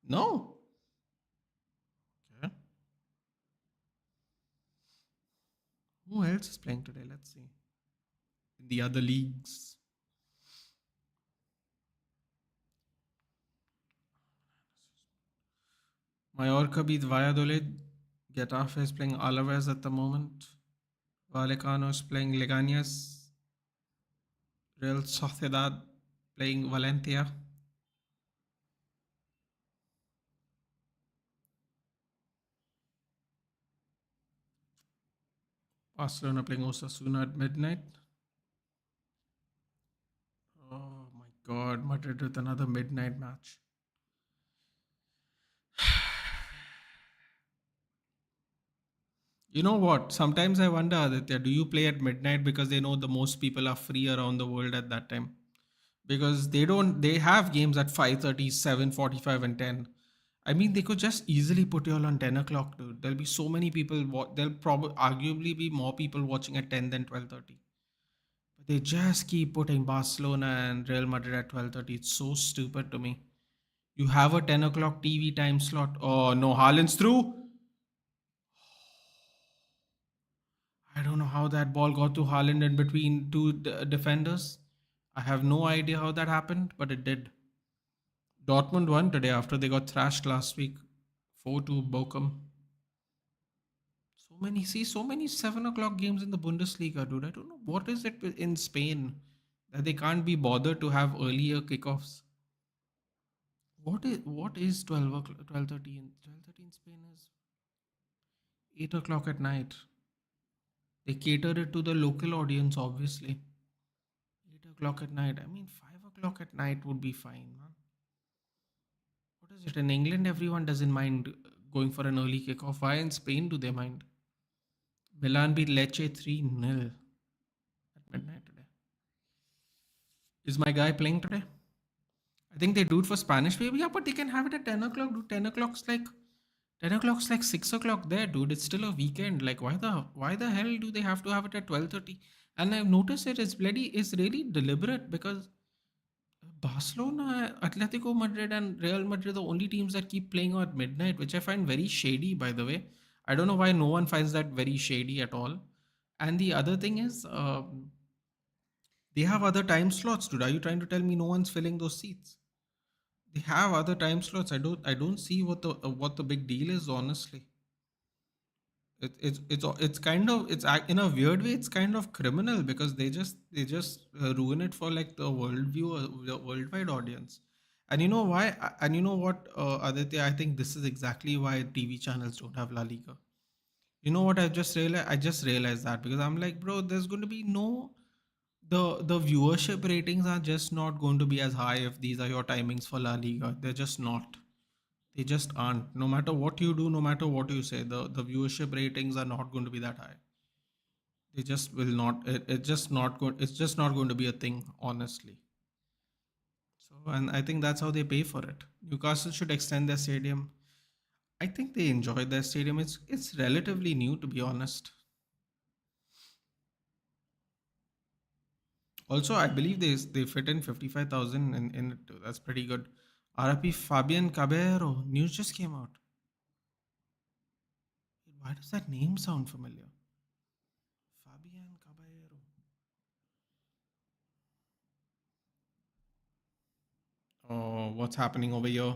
No. Okay. Who else is playing today? Let's see. In the other leagues. Mallorca beat Valladolid. Getafe is playing Alaves at the moment. Vallecano is playing Leganes. Real Sociedad playing Valencia. Barcelona playing Osasuna at midnight. Oh my god, Madrid with another midnight match. You know what? Sometimes I wonder, Aditya, do you play at midnight because they know the most people are free around the world at that time? Because they have games at 5:30, 7:45, and 10. I mean, they could just easily put you all on 10 o'clock, dude. There'll be so many people, there'll probably arguably be more people watching at 10 than 12:30. But they just keep putting Barcelona and Real Madrid at 12:30. It's so stupid to me. You have a 10 o'clock TV time slot. Oh no, Haaland's through. I don't know how that ball got to Haaland in between two defenders. I have no idea how that happened, but it did. Dortmund won today after they got thrashed last week. 4-2 Bochum. So many 7 o'clock games in the Bundesliga, dude. I don't know what is it in Spain that they can't be bothered to have earlier kickoffs. What is 12:30 in 12:30 in Spain is 8 o'clock at night. They cater it to the local audience, obviously. 8 o'clock at night. I mean, 5 o'clock at night would be fine, man. What is it? In England, everyone doesn't mind going for an early kickoff. Why in Spain do they mind? Milan beat Lecce 3-0 at midnight today. Is my guy playing today? I think they do it for Spanish people. Yeah, but they can have it at 10 o'clock, dude. 10 o'clock's like 6 o'clock there, dude. It's still a weekend. Like why the hell do they have to have it at 12:30? And I've noticed it's really deliberate because Barcelona, Atletico Madrid, and Real Madrid are the only teams that keep playing at midnight, which I find very shady, by the way. I don't know why no one finds that very shady at all. And the other thing is, they have other time slots, dude. Are you trying to tell me no one's filling those seats? They have other time slots. I don't see what the big deal is, honestly. It's kind of in a weird way it's kind of criminal because they just ruin it for like the worldview the worldwide audience. And you know why? And you know what, Aditya, I think this is exactly why TV channels don't have La Liga. You know what, I just realized that because I'm like, bro, there's going to be no the viewership ratings are just not going to be as high if these are your timings for La Liga. They're just not. They just aren't. No matter what you do, no matter what you say, the viewership ratings are not going to be that high. They just will not. It's just not going. It's just not going to be a thing, honestly. So, and I think that's how they pay for it. Newcastle should extend their stadium. I think they enjoy their stadium. It's relatively new, to be honest. Also, I believe they fit in 55,000 in it too. That's pretty good. RP Fabian Caballero news just came out. Why does that name sound familiar? Fabian Caballero. Oh, what's happening over here?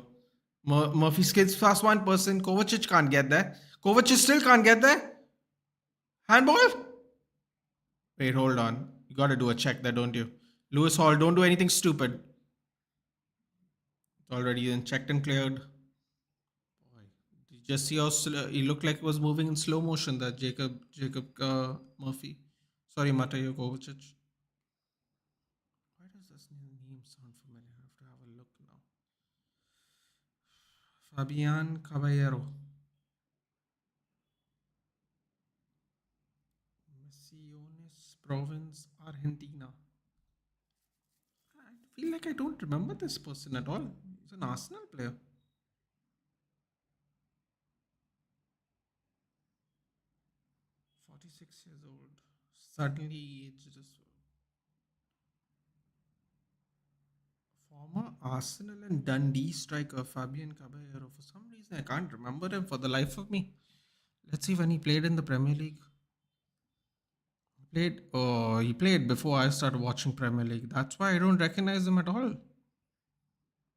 Murphy skids past one person. Kovacic can't get there. Kovacic still can't get there. Handball? Wait, hold on. You got to do a check there, don't you? Lewis Hall, don't do anything stupid. It's already then checked and cleared. Boy, did you just see how he looked like he was moving in slow motion? That Jacob Murphy. Sorry, Matejo Kovacic. Why does this name sound familiar? I have to have a look now. Fabian Caballero. Misiones Province, Argentina. I feel like I don't remember this person at all. He's an Arsenal player. 46 years old. Suddenly aged as former Arsenal and Dundee striker Fabian Caballero. For some reason, I can't remember him for the life of me. Let's see when he played in the Premier League. He played before I started watching Premier League. That's why I don't recognize him at all.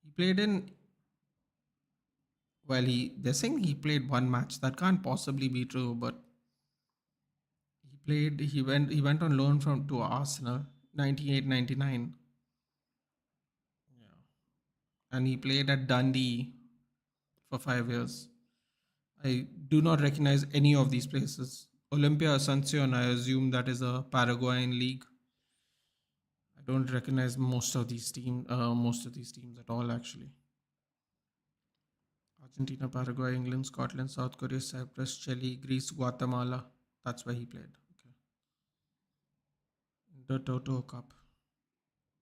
He played in well, they're saying he played one match. That can't possibly be true, but he went on loan from to Arsenal 98-99. Yeah. And he played at Dundee for 5 years. I do not recognize any of these places. Olympia Asuncion, I assume that is a Paraguayan league. I don't recognize most of these teams at all actually. Argentina, Paraguay, England, Scotland, South Korea, Cyprus, Chile, Greece, Guatemala. That's where he played. Okay. The Toto Cup,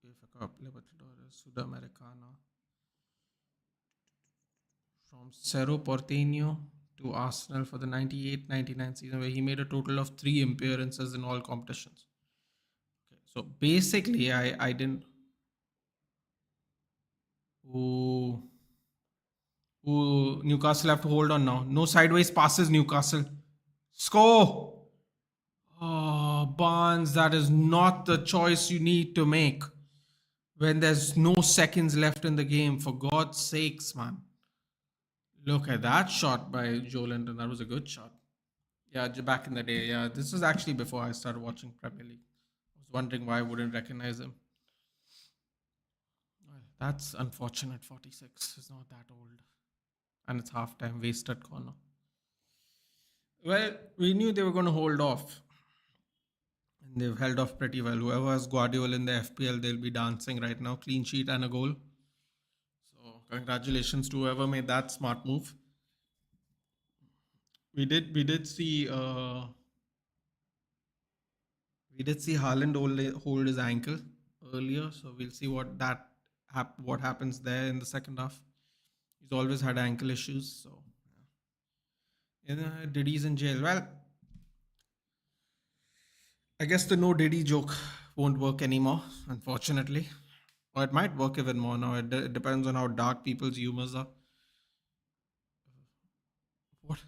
UEFA Cup, Libertadores, Sudamericana. From Cerro Porteño to Arsenal for the 98-99 season, where he made a total of 3 appearances in all competitions. Okay, so basically, I didn't. Ooh, Newcastle have to hold on now. No sideways passes, Newcastle. Score! Oh, Barnes, that is not the choice you need to make when there's no seconds left in the game. For God's sakes, man. Look at that shot by Joe Linton. That was a good shot. Yeah, back in the day. Yeah, this was actually before I started watching Premier League. I was wondering why I wouldn't recognize him. Well, that's unfortunate. 46 is not that old. And it's halftime. Wasted corner. Well, we knew they were going to hold off. And they've held off pretty well. Whoever has Guardiola in the FPL, they'll be dancing right now. Clean sheet and a goal. So, congratulations to whoever made that smart move. We did see Haaland hold his ankle earlier, so we'll see what happens there in the second half. He's always had ankle issues, so yeah. Diddy's in jail. Well, I guess the no Diddy joke won't work anymore, unfortunately. Or it might work even more now. It depends on how dark people's humors are. What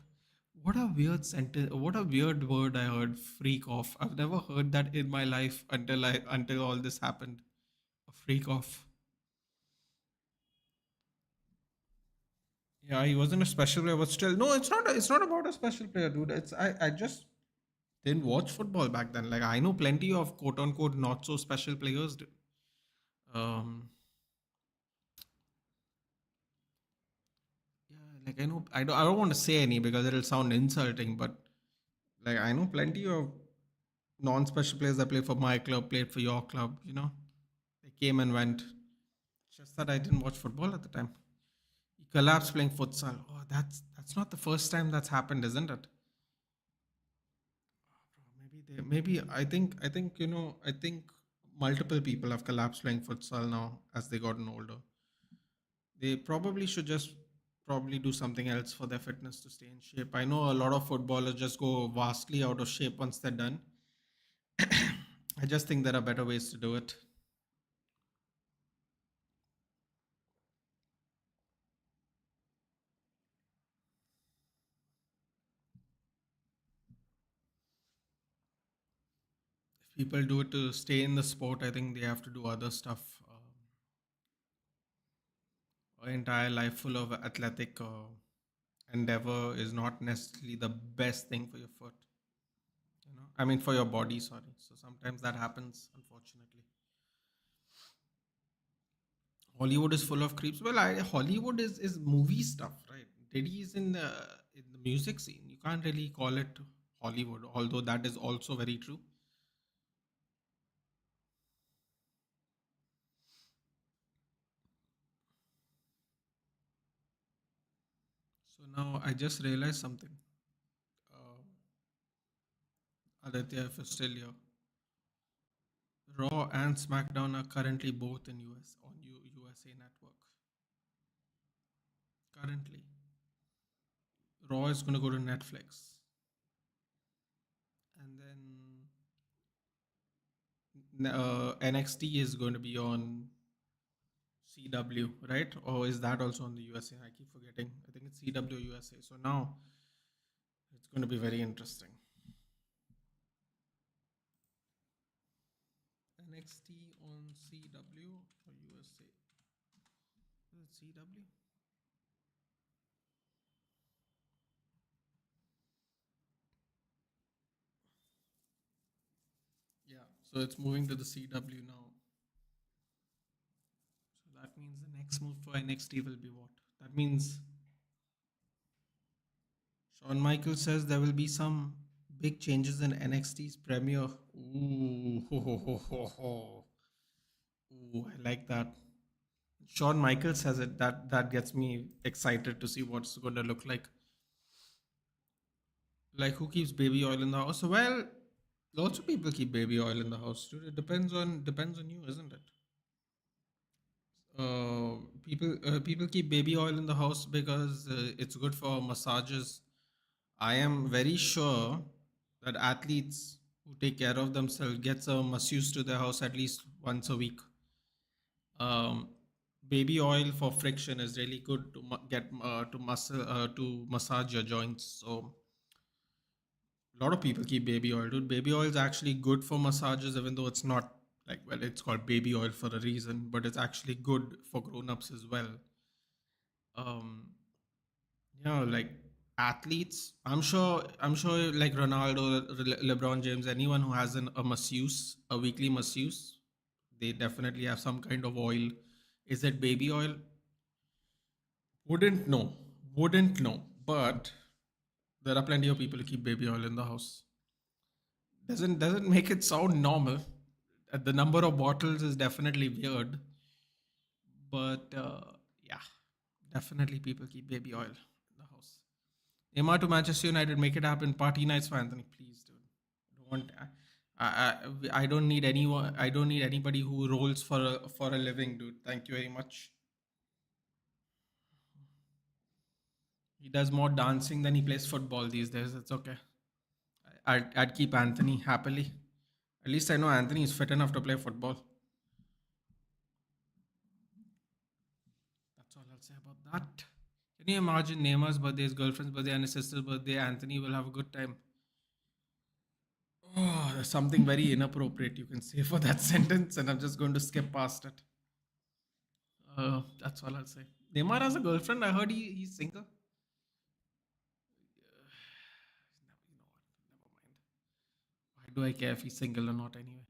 what a weird sentence! What a weird word I heard. Freak off. I've never heard that in my life until all this happened. A freak off. Yeah, he wasn't a special player, but still, no, it's not. It's not about a special player, dude. I just didn't watch football back then. Like I know plenty of quote unquote not so special players. Um, yeah, like I know I don't want to say any because it'll sound insulting, but like I know plenty of non-special players that play for my club, played for your club. They came and went. Just that I didn't watch football at the time. He collapsed playing futsal. Oh, that's not the first time that's happened, isn't it? Maybe I think multiple people have collapsed playing futsal now as they gotten older. They probably should just probably do something else for their fitness to stay in shape. I know a lot of footballers just go vastly out of shape once they're done. I just think there are better ways to do it. If people do it to stay in the sport, I think they have to do other stuff. entire life full of athletic endeavor is not necessarily the best thing for your foot. I mean, for your body, sorry. So sometimes that happens, unfortunately. Hollywood is full of creeps. Well, Hollywood is movie stuff, right? Diddy is in the music scene. You can't really call it Hollywood, although that is also very true. So now I just realized something. Uh, Aditya, if you're still here, Raw and SmackDown are currently both in US on USA Network. Currently, Raw is going to go to Netflix, and then NXT is going to be on CW, right? Or is that also on the USA? I keep forgetting. I think it's CW USA. So now it's going to be very interesting. NXT on CW or USA? Is it CW? Yeah. So it's moving to the CW now. So that means the next move for NXT will be what? That means Shawn Michaels says there will be some big changes in NXT's premiere. Ooh, ho, ho, ho, ho, ho. Ooh, I like that. Shawn Michaels says it. That gets me excited to see what's going to look like. Like who keeps baby oil in the house? Well, lots of people keep baby oil in the house, dude. It depends on you, isn't it? People keep baby oil in the house because it's good for massages. I am very sure that athletes who take care of themselves gets a masseuse to their house at least once a week. Um, Baby oil for friction is really good to get to muscle to massage your joints. So a lot of people keep baby oil, dude. Baby oil is actually good for massages, even though it's not like, well, it's called baby oil for a reason, but it's actually good for grown-ups as well. Um, like athletes, I'm sure like Ronaldo, LeBron James, anyone who has a masseuse, a weekly masseuse, they definitely have some kind of oil. Is it baby oil? Wouldn't know. Wouldn't know. But there are plenty of people who keep baby oil in the house. Doesn't make it sound normal. The number of bottles is definitely weird, but yeah, definitely people keep baby oil in the house. Neymar to Manchester United, make it happen. Party nights for Anthony, please, dude. Don't want. I don't need anyone. I don't need anybody who rolls for a living, dude. Thank you very much. He does more dancing than he plays football these days. It's okay. I'd keep Anthony happily. At least I know Anthony is fit enough to play football. That's all I'll say about that. Can you imagine Neymar's birthday, his girlfriend's birthday, and his sister's birthday? Anthony will have a good time. Oh, there's something very inappropriate you can say for that sentence, and I'm just going to skip past it. That's all I'll say. Neymar has a girlfriend. I heard he's single. You know what? Never mind. Why do I care if he's single or not anyway?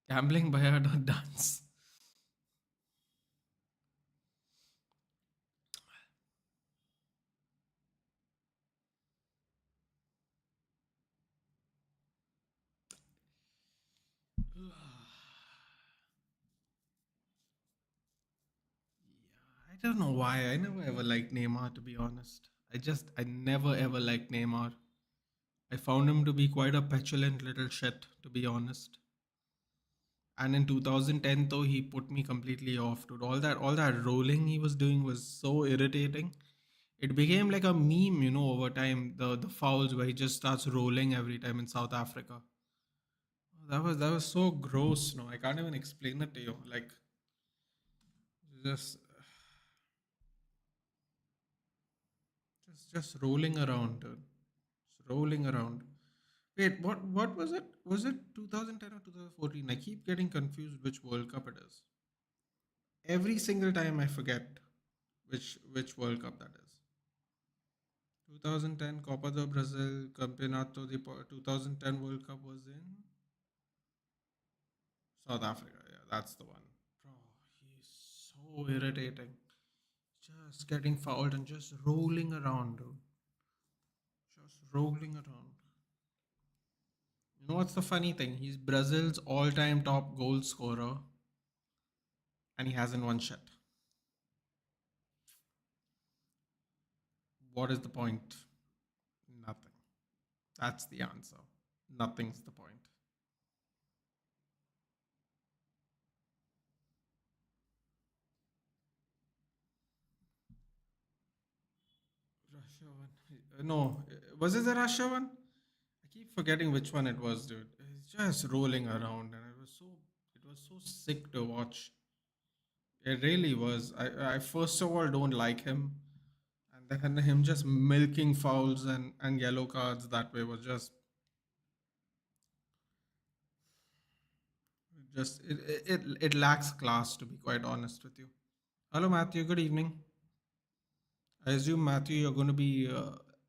Gambling, but I don't dance. I don't know why. I never ever liked Neymar, to be honest. I never ever liked Neymar. I found him to be quite a petulant little shit, to be honest. And in 2010, though, he put me completely off, dude. All that rolling he was doing was so irritating. It became like a meme, over time. The fouls where he just starts rolling every time in South Africa. That was so gross. No, I can't even explain it to you. Like just just rolling around, dude. Just rolling around. Wait, what was it? Was it 2010 or 2014? I keep getting confused which World Cup it is. Every single time I forget. Which World Cup that is? 2010 Copa do Brasil Campeonato de 2010 World Cup was in South Africa. Yeah, that's the one. Bro, he's so irritating. Just getting fouled and just rolling around, dude. Just rolling around. You know what's the funny thing? He's Brazil's all-time top goal scorer, and he hasn't won shit. What is the point? Nothing. That's the answer. Nothing's the point. Russia one. No, was it the Russia one? I keep forgetting which one it was, dude. It's just rolling around, and it was so sick to watch. It really was. I first of all don't like him, and then him just milking fouls and yellow cards that way was just it lacks class, to be quite honest with you. Hello, Matthew. Good evening. I assume, Matthew, you're going to be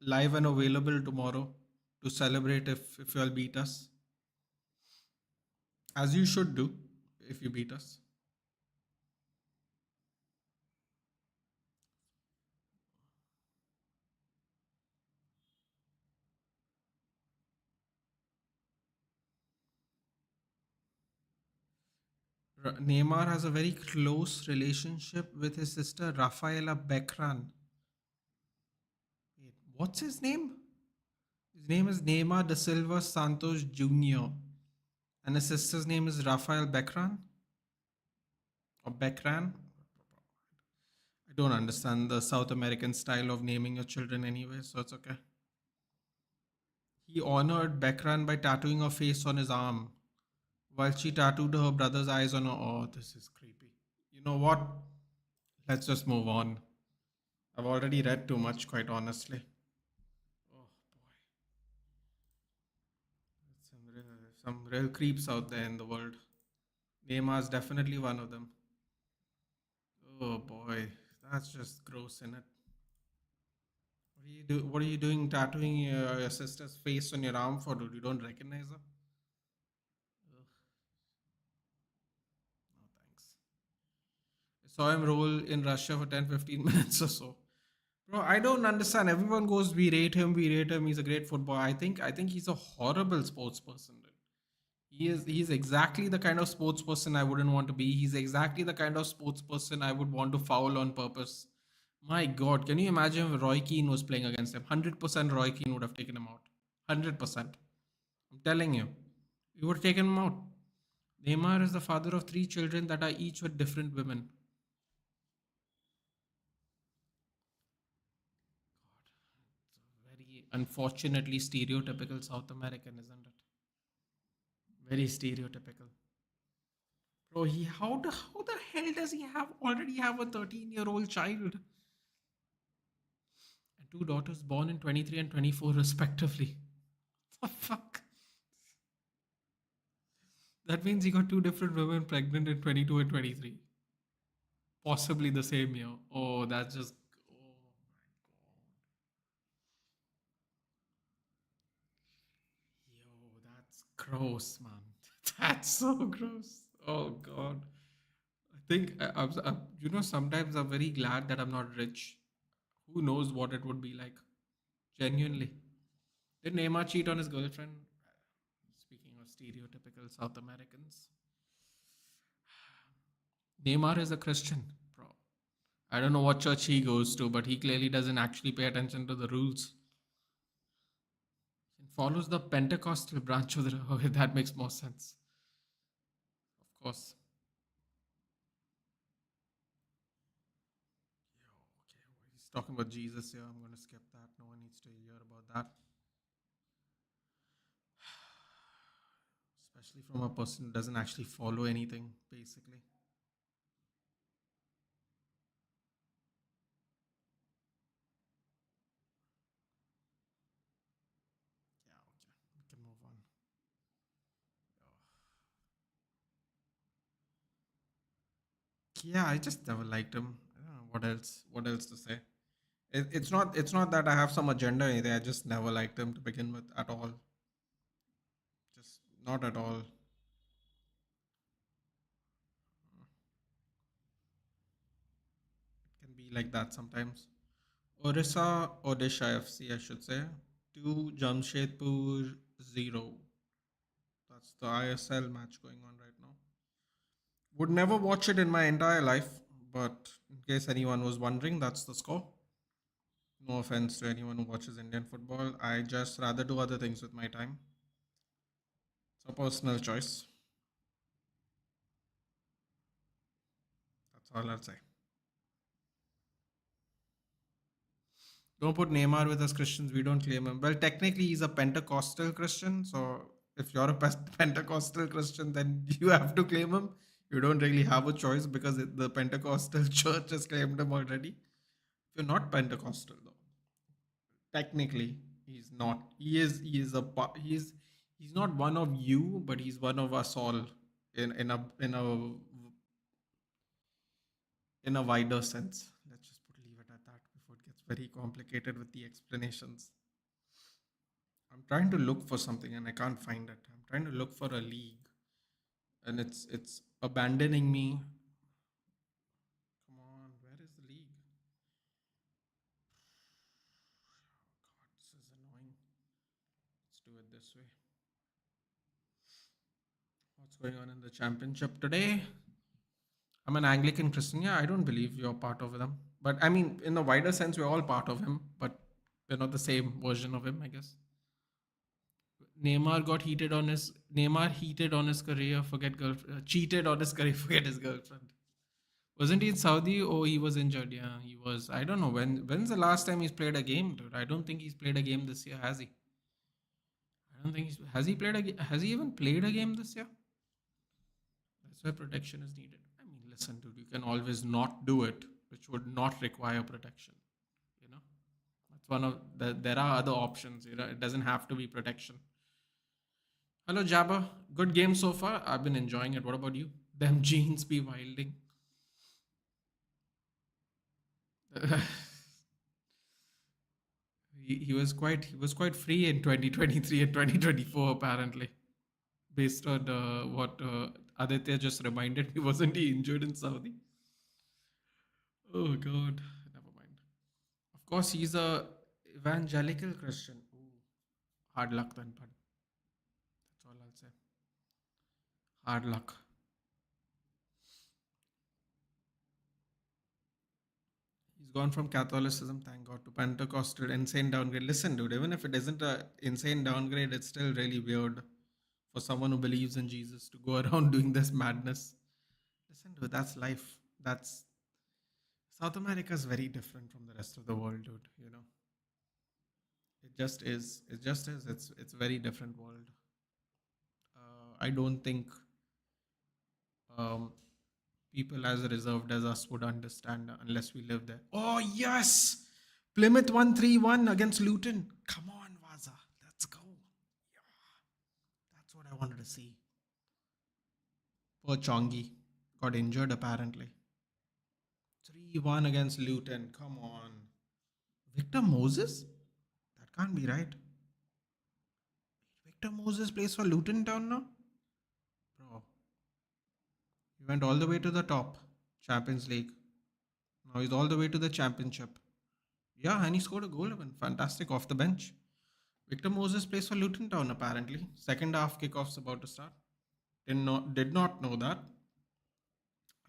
live and available tomorrow to celebrate if you all beat us, as you should do if you beat us. Neymar has a very close relationship with his sister Rafaela Becran. Wait, what's his name? His name is Neymar da Silva Santos Jr. And his sister's name is Rafael Becran or Becran. I don't understand the South American style of naming your children anyway, so it's okay. He honored Becran by tattooing her face on his arm while she tattooed her brother's eyes on her. Oh, this is creepy. You know what? Let's just move on. I've already read too much, quite honestly. Oh boy, some real creeps out there in the world. Neymar's definitely one of them. Oh boy, that's just gross, in it. What are you doing tattooing your sister's face on your arm for, dude? You don't recognize her? Ugh, no thanks. I saw him roll in Russia for 10-15 minutes or so. Bro, I don't understand. Everyone goes, we rate him, he's a great footballer. I think he's a horrible sports person, dude. He's exactly the kind of sports person I wouldn't want to be. He's exactly the kind of sports person I would want to foul on purpose. My God, can you imagine if Roy Keane was playing against him? 100% Roy Keane would have taken him out. 100%. I'm telling you. He would have taken him out. Neymar is the father of three children that are each with different women. Very unfortunately stereotypical South American, isn't it? Very stereotypical. Bro, how the hell does he already have a 13-year-old child and two daughters born in 23 and 24 respectively? The fuck? That means he got two different women pregnant in 22 and 23. Possibly the same year. Oh, that's just. Oh my god. Yo, that's gross, man. That's so gross. Oh god. I think, sometimes I'm very glad that I'm not rich. Who knows what it would be like? Genuinely. Did Neymar cheat on his girlfriend? Speaking of stereotypical South Americans, Neymar is a Christian, bro. I don't know what church he goes to, but he clearly doesn't actually pay attention to the rules. He follows the Pentecostal branch of the. Okay, that makes more sense. Of course. Yo, okay, well, he's talking about Jesus here. I'm going to skip that. No one needs to hear about that. Especially from a person who doesn't actually follow anything, basically. Yeah, okay. We can move on. Yeah, I just never liked him. I don't know What else? What else to say? It's not that I have some agenda or anything. I just never liked him to begin with at all. Just not at all. It can be like that sometimes. Odisha FC, I should say. 2 Jamshedpur 0. That's the ISL match going on right now. Would never watch it in my entire life, but in case anyone was wondering, that's the score. No offense to anyone who watches Indian football. I just rather do other things with my time. It's a personal choice. That's all I'll say. Don't put Neymar with us Christians. We don't claim him. Well, technically, he's a Pentecostal Christian. So if you're a Pentecostal Christian, then you have to claim him. You don't really have a choice because the Pentecostal church has claimed him already. If you're not Pentecostal, though, technically, he's not. He is a he's not one of you, but he's one of us all in a wider sense. Let's just leave it at that before it gets very complicated with the explanations. I'm trying to look for something and I can't find it. I'm trying to look for a league and it's abandoning me. Come on, where is the league? God, this is annoying. Let's do it this way. What's going on in the championship today? I'm an Anglican Christian. Yeah, I don't believe you're part of them. But I mean, in the wider sense, we're all part of him, but we're not the same version of him, I guess. Neymar heated on his career, forget girlfriend, cheated on his career, forget his girlfriend. Wasn't he in Saudi? Oh, he was injured. Yeah, he was. I don't know when's the last time he's played a game, dude. I don't think he's played a game this year, has he? I don't think has he played has he even played a game this year? That's why protection is needed. I mean, listen, dude, you can always not do it, which would not require protection. You know, that's one of there are other options. You know, it doesn't have to be protection. Hello, Jabba. Good game so far. I've been enjoying it. What about you? Them jeans be wilding. he was quite free in 2023 and 2024 apparently, based on what Aditya just reminded me. Wasn't he injured in Saudi? Oh God, never mind. Of course, he's a evangelical Christian. Ooh, hard luck then, bud. That's all I'll say. Hard luck. He's gone from Catholicism, thank God, to Pentecostal. Insane downgrade. Listen, dude, even if it isn't a insane downgrade, it's still really weird for someone who believes in Jesus to go around doing this madness. Listen, dude, that's life. That's South America is very different from the rest of the world, dude. You know, it just is. It just is. It's a very different world. I don't think um, people as reserved as us would understand unless we live there. Oh yes, Plymouth 1-3-1 against Luton. Come on, Vaza, let's go. Yeah, that's what I wanted to see. Poor Chongi got injured apparently. 3-1 against Luton. Come on, Victor Moses. That can't be right. Victor Moses plays for Luton Town now, bro. He went all the way to the top, Champions League. Now he's all the way to the championship. Yeah, and he scored a goal even. Fantastic off the bench. Victor Moses plays for Luton Town apparently. Second half kickoff's about to start. Did not know that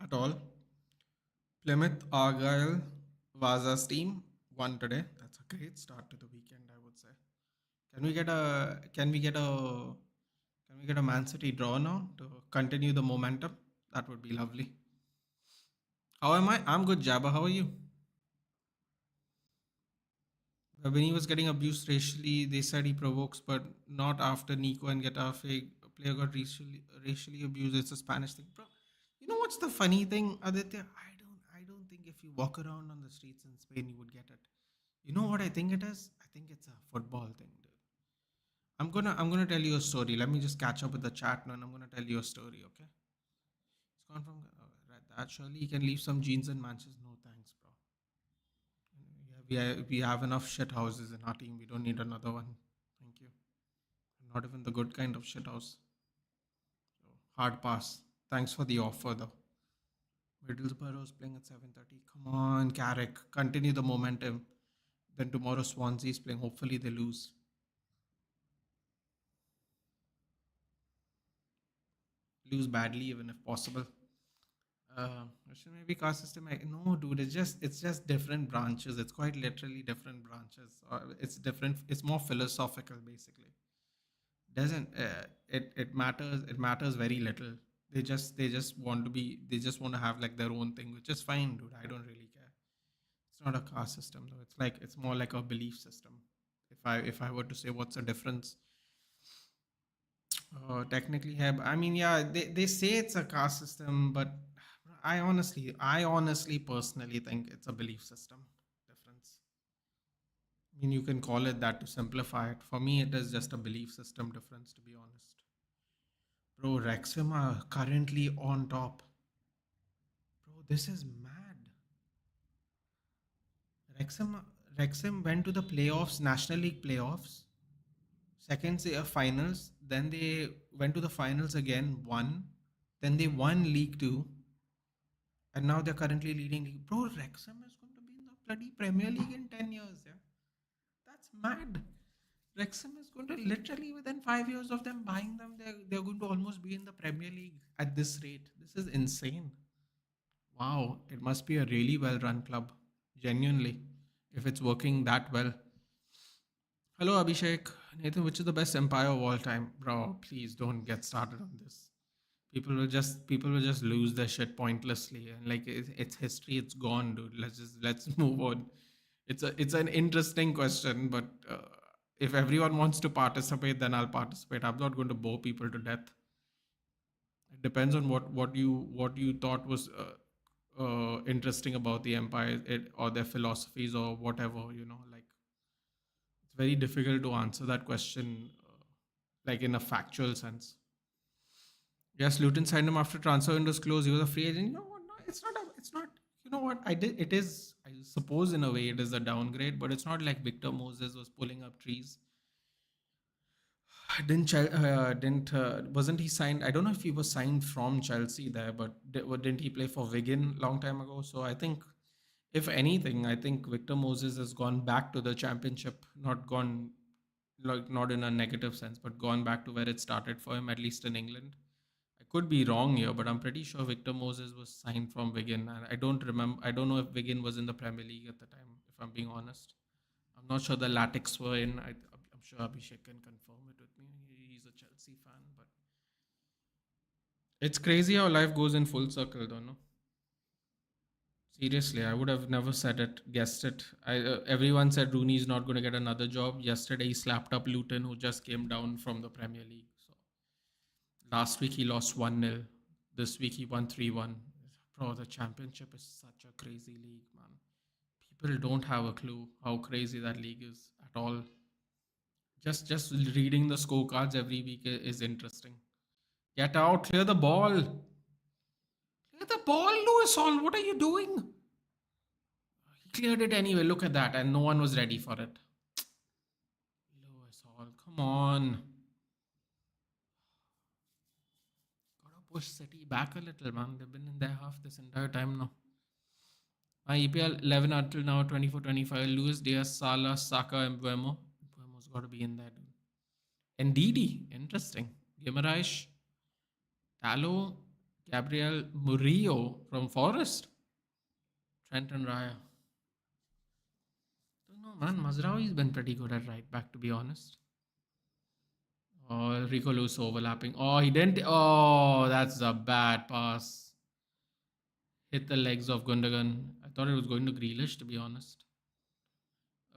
at all. Plymouth Argyle Vaza's team won today. That's a great start to the weekend, I would say. Can we get a Man City draw now to continue the momentum? That would be lovely. How am I? I'm good, Jabba. How are you? When he was getting abused racially, they said he provokes, but not after Nico and Getafe player got racially abused. It's a Spanish thing, bro. You know what's the funny thing, Aditya? I don't think if you walk around on the streets in Spain, you would get it. You know what I think it is? I think it's a football thing, dude. I'm gonna tell you a story. Let me just catch up with the chat now, and I'm gonna tell you a story, okay? It's gone from right, that surely you can leave some jeans and matches. No thanks, bro. We have enough shit houses in our team. We don't need another one. Thank you. Not even the good kind of shit house. So, hard pass. Thanks for the offer though. Middlesbrough's playing at 7:30. Come on, Carrick. Continue the momentum. Then tomorrow Swansea's playing. Hopefully they lose. Lose badly even if possible. Should maybe caste system. No, dude. It's just different branches. It's quite literally different branches. It's different. It's more philosophical, basically. Doesn't it matters? It matters very little. They just want to be. They just want to have like their own thing, which is fine, dude. I don't really care. It's not a caste system though. It's more like a belief system. If I were to say what's the difference, technically have. I mean, yeah, they say it's a caste system, but I honestly personally think it's a belief system difference. I mean, you can call it that to simplify it. For me, it is just a belief system difference, to be honest. Bro, Wrexham are currently on top. Bro, this is mad. Wrexham, Wrexham went to the playoffs, National League playoffs, second finals. Then they went to the finals again, won. Then they won League Two, and now they're currently leading league. Bro, Wrexham is going to be in the bloody Premier League in 10 years. Yeah, that's mad. Wrexham is going to literally within 5 years of them buying them, they're going to almost be in the Premier League at this rate. This is insane. Wow, it must be a really well run club. Genuinely, if it's working that well. Hello, Abhishek. Nathan, which is the best empire of all time? Bro, please don't get started on this. People will just lose their shit pointlessly, and like it's history, it's gone, dude. Let's move on. It's an interesting question, but if everyone wants to participate, then I'll participate. I'm not going to bore people to death. It depends on what you thought was interesting about the empire, or their philosophies or whatever. Like it's very difficult to answer that question, like in a factual sense. Yes, Luton signed him after transfer windows closed. He was a free agent. You know what? No, it's not. It's not. You know what? I did. It is. I suppose in a way it is a downgrade, but it's not like Victor Moses was pulling up trees. Didn't wasn't he signed? I don't know if he was signed from Chelsea there, but didn't he play for Wigan long time ago? So I think, if anything, I think Victor Moses has gone back to the championship, not gone, like, not in a negative sense, but gone back to where it started for him, at least in England. I could be wrong here, but I'm pretty sure Victor Moses was signed from Wigan, and I don't remember. I don't know if Wigan was in the Premier League at the time. If I'm being honest, I'm not sure the Latics were in. I'm sure Abhishek can confirm it with me. He's a Chelsea fan, but it's crazy how life goes in full circle, don't know. Seriously, I would have never said it, guessed it. Everyone said Rooney's not going to get another job. Yesterday, he slapped up Luton, who just came down from the Premier League. So last week he lost 1-0. This week he won 3-1. Bro, the championship is such a crazy league, man. People don't have a clue how crazy that league is at all. Just reading the scorecards every week is interesting. Get out, clear the ball. Clear the ball, Lewis Hall. What are you doing? He cleared it anyway. Look at that. And no one was ready for it. Lewis Hall, come on. Gotta push City back a little, man. They've been in their half this entire time now. My EPL 11 until now, 24-25. Luis Diaz, Salah, Saka, and Buemo. Buemo's got to be in there, dude. And Didi, interesting. Guimaraes, Tallo, Gabriel Murillo from Forest. Trent and Raya. Don't know, man. Mazraoui's been pretty good at right back, to be honest. Oh, Rico Lewis overlapping. Oh, he didn't. Oh, that's a bad pass. Hit the legs of Gundogan. I thought it was going to Grealish, to be honest.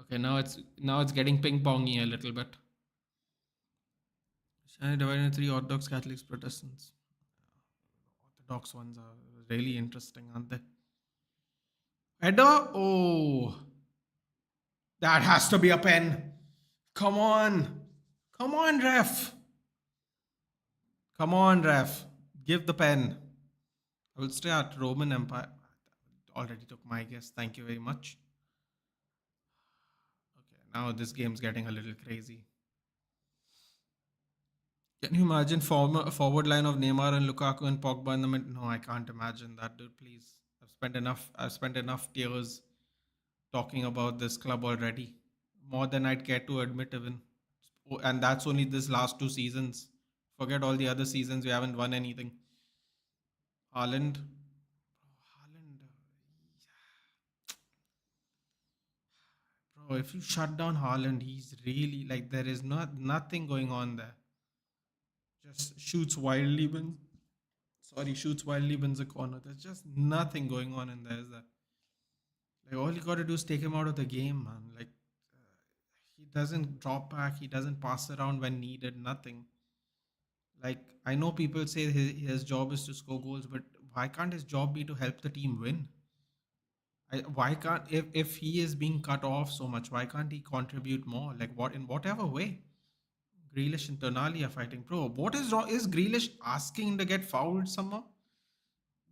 Okay, now it's getting ping pongy a little bit. China divided into three: Orthodox, Catholics, Protestants. Orthodox ones are really interesting, aren't they? Header? Oh, that has to be a pen. Come on. Come on, ref. Come on, ref. Give the pen. I will stay at Roman Empire. Already took my guess. Thank you very much. Now this game's getting a little crazy. Can you imagine forward line of Neymar and Lukaku and Pogba in the mid? No, I can't imagine that, dude. Please, I've spent enough tears talking about this club already, more than I'd care to admit even. And that's only this last 2 seasons. Forget all the other seasons. We haven't won anything. Haaland, Haaland, bro. If you shut down Haaland, he's really like there is nothing going on there. Just shoots wildly, shoots wildly wins a corner. There's just nothing going on in there, is there? Like all you got to do is take him out of the game, man. Like he doesn't drop back, he doesn't pass around when needed, nothing. Like I know people say his job is to score goals, but why can't his job be to help the team win? Why can't if he is being cut off so much, why can't he contribute more? Like what in whatever way? Grealish and Tonali are fighting. Bro, what is wrong? Is Grealish asking to get fouled somehow?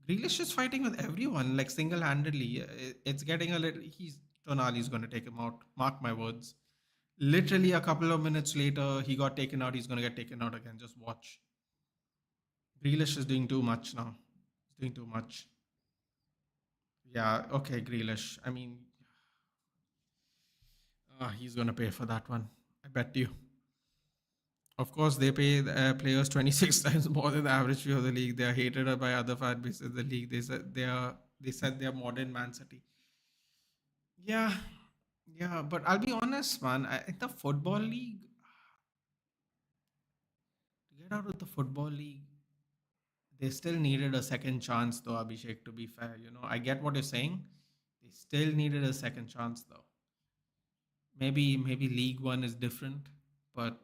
Grealish is fighting with everyone, like single-handedly. It's getting a little. Tonali's going to take him out. Mark my words. Literally a couple of minutes later, he got taken out. He's going to get taken out again. Just watch. Grealish is doing too much now. He's doing too much. Yeah. Okay, Grealish. I mean, he's going to pay for that one. I bet you. Of course, they pay players 26 times more than the average fee of the league. They are hated by other fan bases in the league. They said they are modern Man City. Yeah, yeah, but I'll be honest, man. In the football league, to get out of the football league, they still needed a second chance, though. Abhishek, to be fair, I get what you're saying. They still needed a second chance, though. Maybe League One is different, but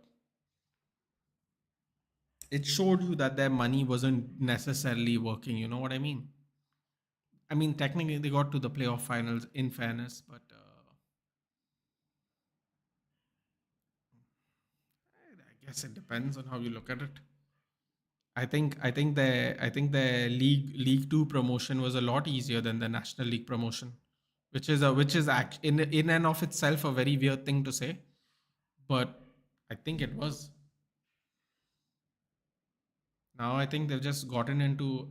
it showed you that their money wasn't necessarily working. You know what I mean? I mean, technically, they got to the playoff finals, in fairness, but I guess it depends on how you look at it. I think the League Two promotion was a lot easier than the National League promotion, which is in and of itself a very weird thing to say, but I think it was. Now I think they've just gotten into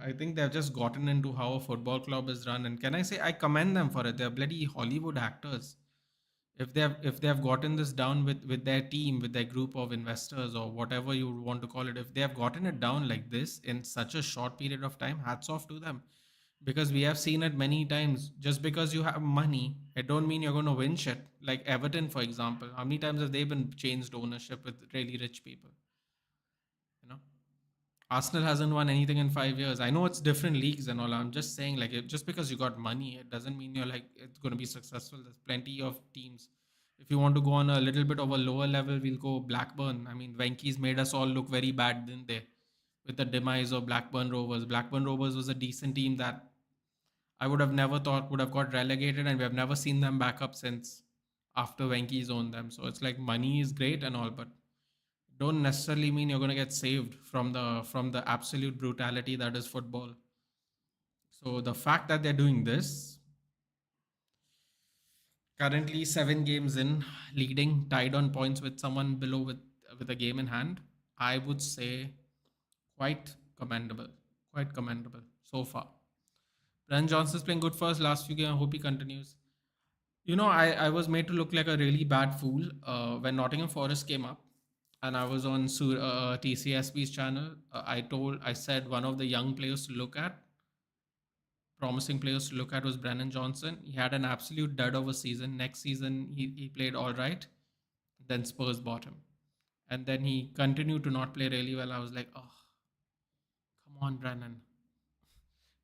how a football club is run, and can I say I commend them for it? They're bloody Hollywood actors. If they have gotten this down with their team, with their group of investors or whatever you want to call it, if they have gotten it down like this in such a short period of time, hats off to them. Because we have seen it many times. Just because you have money, it don't mean you're going to win shit. Like Everton, for example, how many times have they been changed ownership with really rich people? You know, Arsenal hasn't won anything in 5 years. I know it's different leagues and all. I'm just saying, like, just because you got money, it doesn't mean you're like it's going to be successful. There's plenty of teams. If you want to go on a little bit of a lower level, we'll go Blackburn. I mean, Venky's made us all look very bad, didn't they? With the demise of Blackburn Rovers. Blackburn Rovers was a decent team that I would have never thought would have got relegated, and we have never seen them back up since after Venky's owned them. So it's like money is great and all, but don't necessarily mean you're going to get saved from the absolute brutality that is football. So the fact that they're doing this, currently 7 games in, leading, tied on points with someone below with a game in hand, I would say quite commendable, quite commendable so far. Brennan Johnson's playing good for us last few games. I hope he continues. I was made to look like a really bad fool when Nottingham Forest came up, and I was on TCSB's channel. I said one of the young players to look at, promising players to look at was Brennan Johnson. He had an absolute dud of a season. Next season, he played all right. Then Spurs bought him. And then he continued to not play really well. I was like, oh, come on, Brennan.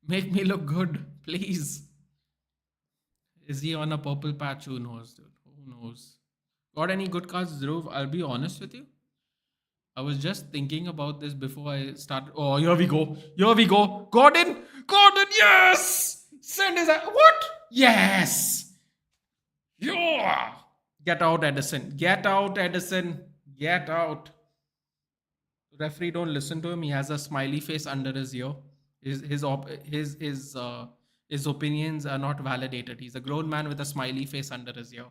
Make me look good, please. Is he on a purple patch? Who knows, dude? Who knows? Got any good cards, Dhruv? I'll be honest with you. I was just thinking about this before I started. Oh, here we go. Here we go. Gordon! Gordon, yes! Send his. What? Yes! Yeah! Get out, Edison. Get out, Edison. Get out. Referee, don't listen to him. He has a smiley face under his ear. His opinions are not validated. He's a grown man with a smiley face under his ear.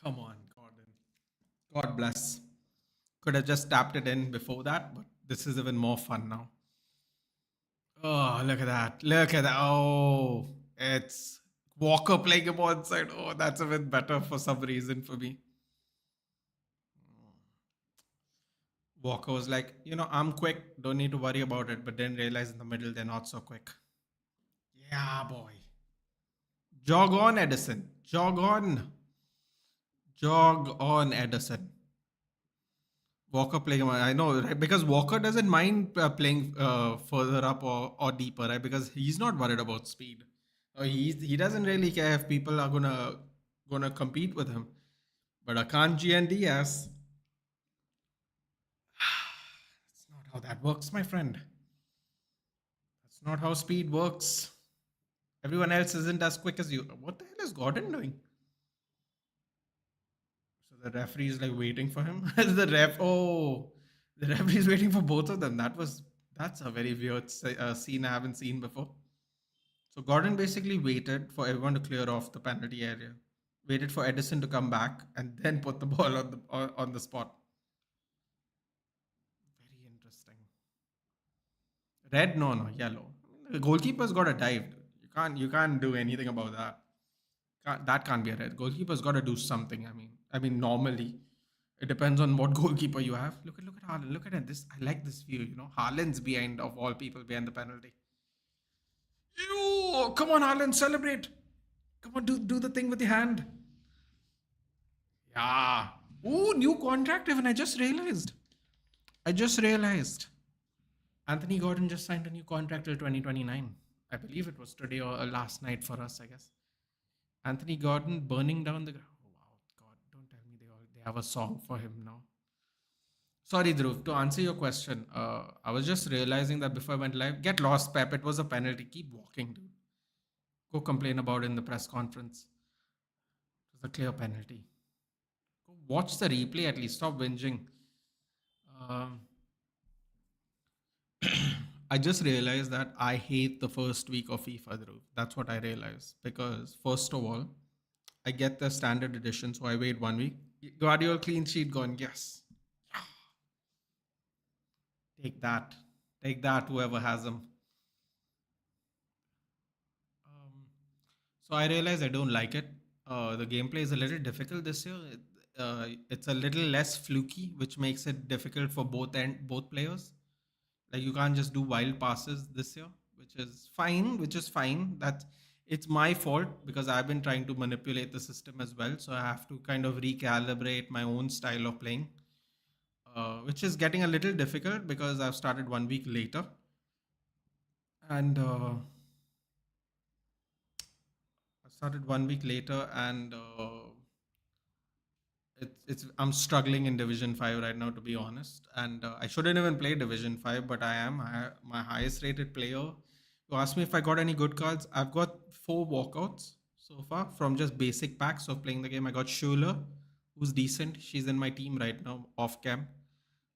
Come on, Gordon. God bless. Could have just tapped it in before that, but this is even more fun now. Oh, look at that. Look at that. Oh, it's Walker playing him on side. Oh, that's even better for some reason for me. Walker was like, I'm quick. Don't need to worry about it. But then realize in the middle, they're not so quick. Yeah, boy. Jog on, Edison. Jog on. Jog on, Edison. Walker playing, I know, right? Because Walker doesn't mind playing further up or deeper, right? Because he's not worried about speed. He doesn't really care if people are gonna compete with him. But Akanji and Diaz, that's not how that works, my friend. That's not how speed works. Everyone else isn't as quick as you. What the hell is Gordon doing? So the referee is like waiting for him. The referee is waiting for both of them. That's a very weird scene I haven't seen before. So Gordon basically waited for everyone to clear off the penalty area, waited for Edison to come back, and then put the ball on the spot. Very interesting. Red, no, yellow. The goalkeeper's got to dive. You can't do anything about that. That can't be a red. Goalkeeper's got to do something. I mean, normally it depends on what goalkeeper you have. Look at Haaland. Look at it. I like this view. Haaland's behind of all people behind the penalty. Ew, come on, Haaland, celebrate. Come on, do the thing with your hand. Yeah. Ooh, new contract even. I just realized. Anthony Gordon just signed a new contract till 2029. I believe it was today or last night for us, I guess. Anthony Gordon burning down the ground. Oh, wow, God, don't tell me they have a song for him now. Sorry, Dhruv, to answer your question, I was just realizing that before I went live, get lost, Pep. It was a penalty. Keep walking, dude. Go complain about it in the press conference. It was a clear penalty. Go watch the replay at least. Stop whinging. Um, I just realized that I hate the first week of FIFA, Dhruv. That's what I realized. Because, first of all, I get the standard edition, so I wait 1 week. Guardiola clean sheet gone. Yes. Take that. Take that, whoever has them. So I realize I don't like it. The gameplay is a little difficult this year. It's a little less fluky, which makes it difficult for both players. Like you can't just do wild passes this year, which is fine. That it's my fault because I've been trying to manipulate the system as well. So I have to kind of recalibrate my own style of playing, which is getting a little difficult because I've started 1 week later, and I started 1 week later, and it's I'm struggling in Division 5 right now, to be honest. And I shouldn't even play Division 5, but I am. My highest rated player. You asked me if I got any good cards. I've got 4 walkouts so far from just basic packs of playing the game. I got Schuler, who's decent. She's in my team right now, off cam.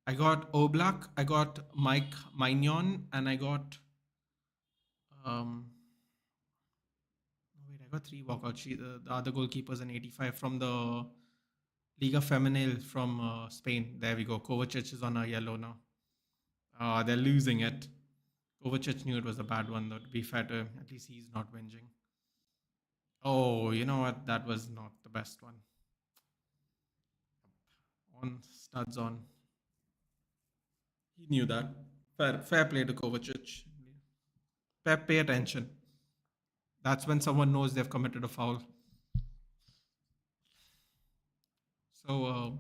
I got Oblak, I got Mike Mignon, and I got um no, wait, I got 3 walkouts. The other goalkeeper's an 85 from the Liga Femenil from Spain. There we go. Kovacic is on a yellow now. They're losing it. Kovacic knew it was a bad one, though. To be fair to him, at least he's not whinging. Oh, you know what? That was not the best one. On studs on. He knew that. Fair play to Kovacic. Pay attention. That's when someone knows they've committed a foul. So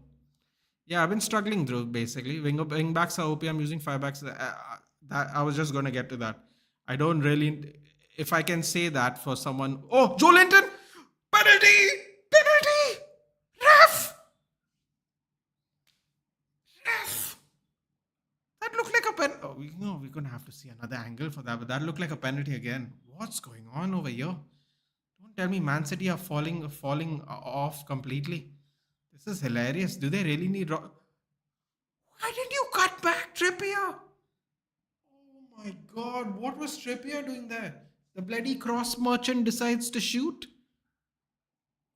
yeah, I've been struggling through basically. Wing backs are OP. I'm using 5 backs. That I was just gonna get to that. I don't really, if I can say that for someone. Oh, Joe Linton, penalty, ref. That looked like a pen. Oh, we're gonna have to see another angle for that. But that looked like a penalty again. What's going on over here? Don't tell me Man City are falling off completely. This is hilarious. Do they really need? Why did you cut back, Trippier? Oh my God! What was Trippier doing there? The bloody cross merchant decides to shoot.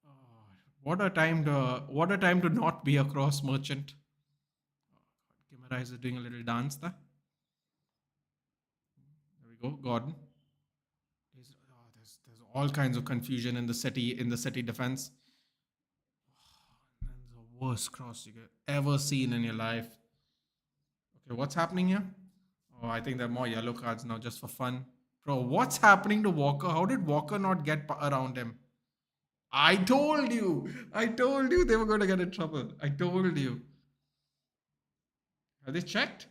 Oh, What a time to not be a cross merchant. Kimera is doing a little dance there. There we go. Gordon. There's all kinds of confusion in the city defense. That's the worst cross you could ever seen in your life. Okay, what's happening here? Oh, I think there are more yellow cards now just for fun. Bro, what's happening to Walker? How did Walker not get around him? I told you. I told you they were going to get in trouble. I told you. Have they checked?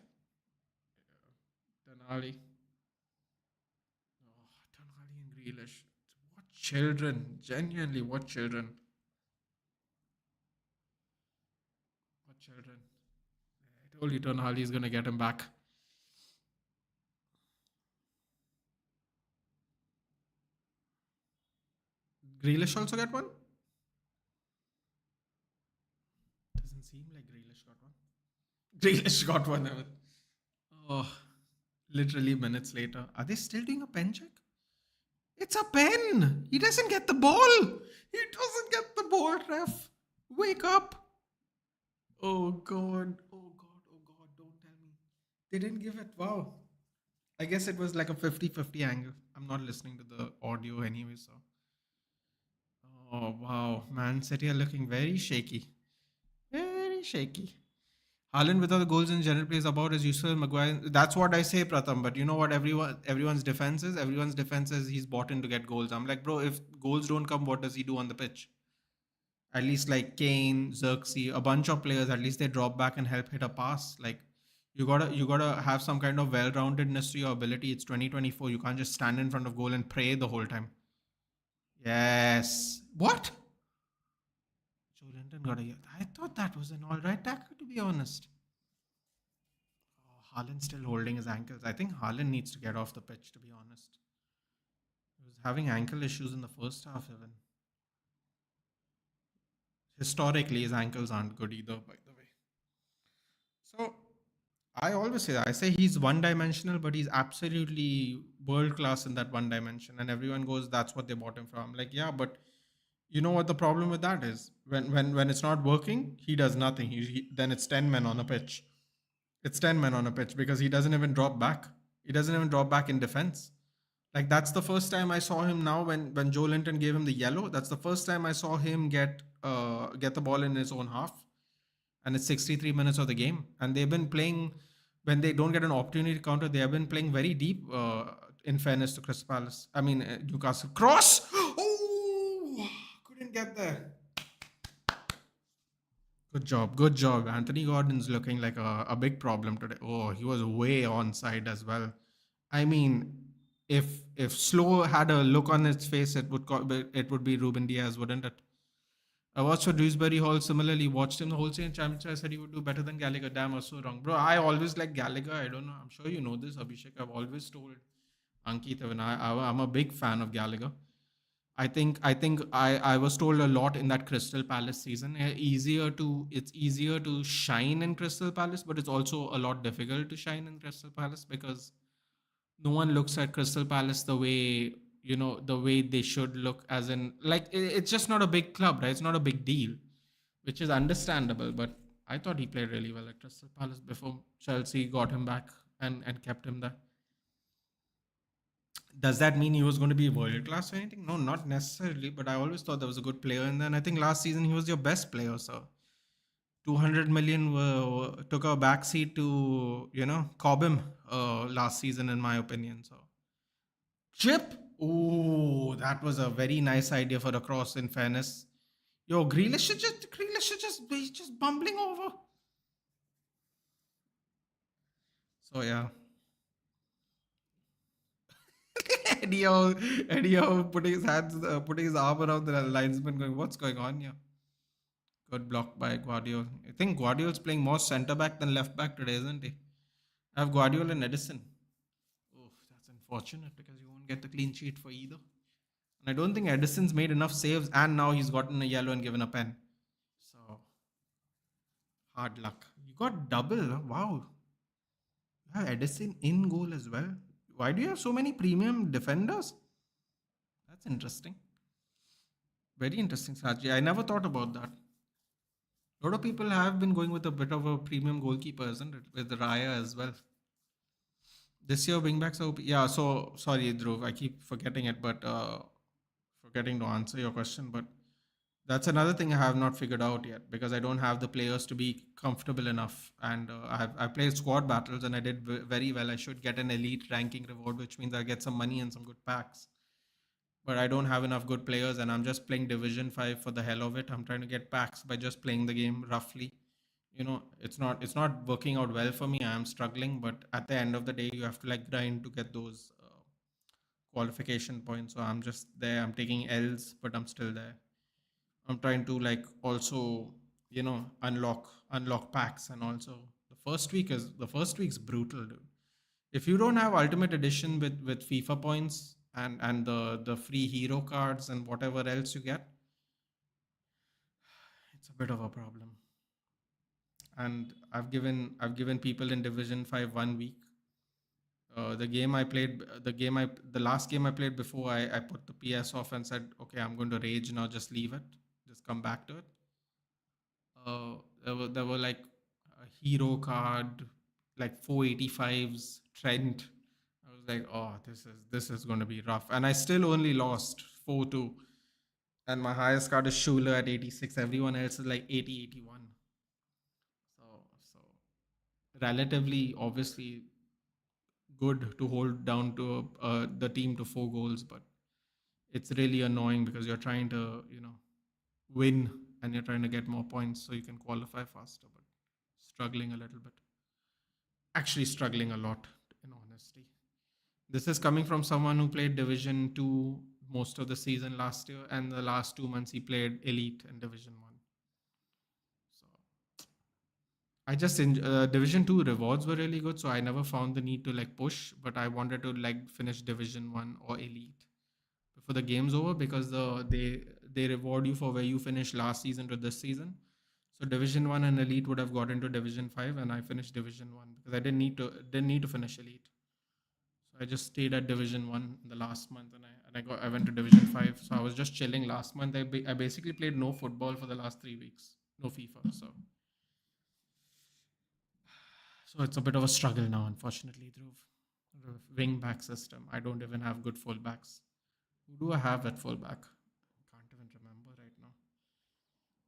Denali. Oh, Denali and Grealish. What children. Genuinely, what children. What children. I told you Tonali is going to get him back. Grealish also get one? Doesn't seem like Grealish got one. Grealish got one. Oh, literally minutes later. Are they still doing a pen check? It's a pen. He doesn't get the ball. He doesn't get the ball, ref. Wake up. Oh God. Oh God. Oh God. Don't tell me. They didn't give it. Wow. I guess it was like a 50-50 angle. I'm not listening to the audio anyway, so. Oh wow. Man City are looking very shaky. Very shaky. Haaland without the goals in general plays about as useful as Maguire. That's what I say, Pratham. But you know what everyone's defense is? Everyone's defense is he's bought in to get goals. I'm like, bro, if goals don't come, what does he do on the pitch? At least like Kane, Xerxes, a bunch of players, at least they drop back and help hit a pass. Like you gotta have some kind of well-roundedness to your ability. It's 2024. You can't just stand in front of goal and pray the whole time. Yes. What? Joe Linton got a. I thought that was an all right tackle, to be honest. Oh, Haaland's still holding his ankles. I think Haaland needs to get off the pitch, to be honest. He was having ankle issues in the first half, even. Historically, his ankles aren't good either, by the way. So, I always say that. I say he's one dimensional, but he's absolutely world class in that one dimension. And everyone goes, that's what they bought him from. I'm like, yeah, but you know what the problem with that is? When it's not working, he does nothing. Then it's 10 men on a pitch. It's 10 men on a pitch because he doesn't even drop back. He doesn't even drop back in defense. Like that's the first time I saw him now when Joe Linton gave him the yellow. That's the first time I saw him get the ball in his own half. And it's 63 minutes of the game. And they've been playing when they don't get an opportunity to counter, they have been playing very deep in fairness to Crystal Palace. I mean Newcastle. Cross! Oh, couldn't get there. Good job. Good job. Anthony Gordon's looking like a big problem today. Oh, he was way onside as well. I mean, if Slow had a look on his face, it would be Ruben Diaz, wouldn't it? I watched for Dewsbury Hall. Similarly, watched him the whole season championship. I said he would do better than Gallagher. Damn, I was so wrong, bro. I always like Gallagher. I don't know. I'm sure you know this, Abhishek. I've always told Ankit when I'm a big fan of Gallagher. I think I was told a lot in that Crystal Palace season. It's easier to shine in Crystal Palace, but it's also a lot difficult to shine in Crystal Palace because no one looks at Crystal Palace the way the way they should look, as in like it's just not a big club, right? It's not a big deal, which is understandable. But I thought he played really well at Crystal Palace before Chelsea got him back and kept him there. Does that mean he was going to be world class or anything? No, not necessarily. But I always thought there was a good player, and then I think last season he was your best player. So 200 million took a backseat to Cobham last season, in my opinion. So chip. Oh, that was a very nice idea for the cross. In fairness, yo, Grealish is just he's just bumbling over. So yeah, Eddie putting his arm around the linesman, going, "What's going on here?" Good block by Guardiola. I think Guardiola's playing more centre back than left back today, isn't he? I have Guardiola and Edison. Oh, that's unfortunate because you won't get the clean sheet for either. And I don't think Edison's made enough saves, and now he's gotten a yellow and given a pen. So hard luck. You got double. Huh? Wow. You have Edison in goal as well. Why do you have so many premium defenders? That's interesting. Very interesting strategy. I never thought about that. A lot of people have been going with a bit of a premium goalkeeper, isn't it? With Raya as well. This year, wingbacks are yeah. So sorry, Dhruv, I keep forgetting it, but forgetting to answer your question. But that's another thing I have not figured out yet because I don't have the players to be comfortable enough. And I played squad battles and I did very well. I should get an elite ranking reward, which means I get some money and some good packs. But I don't have enough good players, and I'm just playing Division 5 for the hell of it. I'm trying to get packs by just playing the game roughly. It's not working out well for me. I am struggling, but at the end of the day, you have to like grind to get those qualification points. So I'm just there. I'm taking L's, but I'm still there. I'm trying to like also unlock packs, and also the first week's brutal, dude. If you don't have Ultimate Edition with FIFA points and the free hero cards and whatever else you get, it's a bit of a problem. And I've given people in Division 5 1 week. The last game I played before I put the PS off and said, okay, I'm going to rage now. Just leave it. Just come back to it. Uh, there were like a hero card, like 485s, Trent. I was like, oh, this is going to be rough, and I still only lost 4-2. And my highest card is Schuler at 86. Everyone else is like 80, 81. So relatively, obviously, good to hold down to the team to 4 goals, but it's really annoying because you're trying to win and you're trying to get more points so you can qualify faster, but struggling a little bit. Actually, struggling a lot, in honesty. This is coming from someone who played Division 2 most of the season last year, and the last 2 months he played Elite in Division 1. So I just Division 2 rewards were really good, so I never found the need to like push, but I wanted to like finish Division 1 or Elite before the game's over because they reward you for where you finished last season to this season. So Division 1 and Elite would have got into Division 5, and I finished Division 1 because I didn't need to finish Elite. So I just stayed at Division 1 in the last month, and I went to Division 5. So I was just chilling last month. I basically played no football for the last 3 weeks, no FIFA. So it's a bit of a struggle now, unfortunately, through the wing back system. I don't even have good fullbacks. Who do I have at fullback? I can't even remember right now.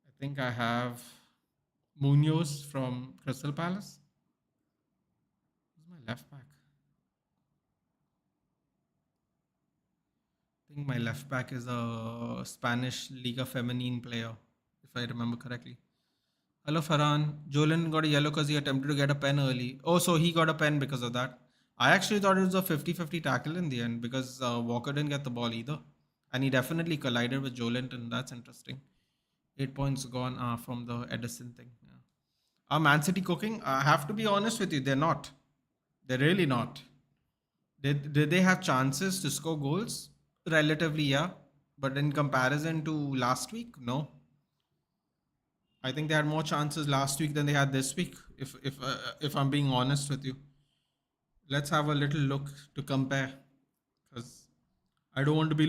I think I have Munoz from Crystal Palace. Who's my left back? I think my left back is a Spanish Liga Femenine player, if I remember correctly. Hello, Farhan. Jolan got a yellow because he attempted to get a pen early. Oh, so he got a pen because of that. I actually thought it was a 50-50 tackle in the end because Walker didn't get the ball either. And he definitely collided with Jolinton. That's interesting. 8 points gone from the Edison thing. Yeah. Are Man City cooking? I have to be honest with you, they're not. They're really not. Did they have chances to score goals? Relatively, yeah. But in comparison to last week, no. I think they had more chances last week than they had this week. If I'm being honest with you, let's have a little look to compare, because I don't want to be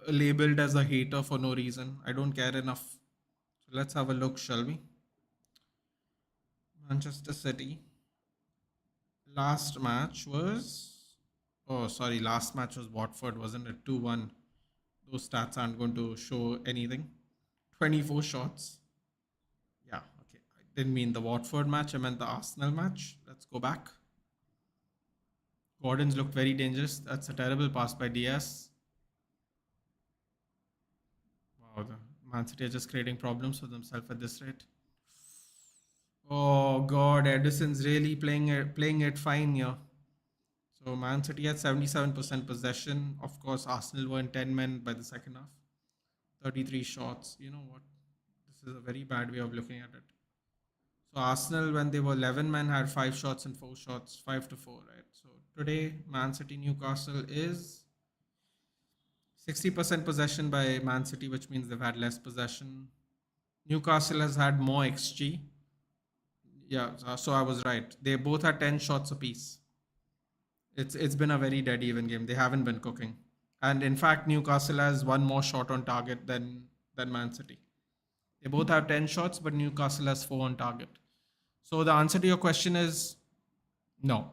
labeled as a hater for no reason. I don't care enough. So let's have a look, shall we? Manchester City. Last match was. Oh, sorry. Last match was Watford, wasn't it? 2-1. Those stats aren't going to show anything. 24 shots. Yeah, okay. I didn't mean the Watford match. I meant the Arsenal match. Let's go back. Gordon's looked very dangerous. That's a terrible pass by Diaz. Wow, the Man City are just creating problems for themselves at this rate. Oh God, Edison's really playing it fine here. So Man City had 77% possession. Of course, Arsenal were in 10 men by the second half. 33 shots. You know what? This is a very bad way of looking at it. So Arsenal, when they were 11 men, had 5 shots and 4 shots, 5-4, right? So today, Man City Newcastle is 60% possession by Man City, which means they've had less possession. Newcastle has had more XG. Yeah, so I was right. They both had 10 shots apiece. It's been a very dead even game. They haven't been cooking. And in fact, Newcastle has one more shot on target than than Man City. They both have 10 shots, but Newcastle has 4 on target. So the answer to your question is no.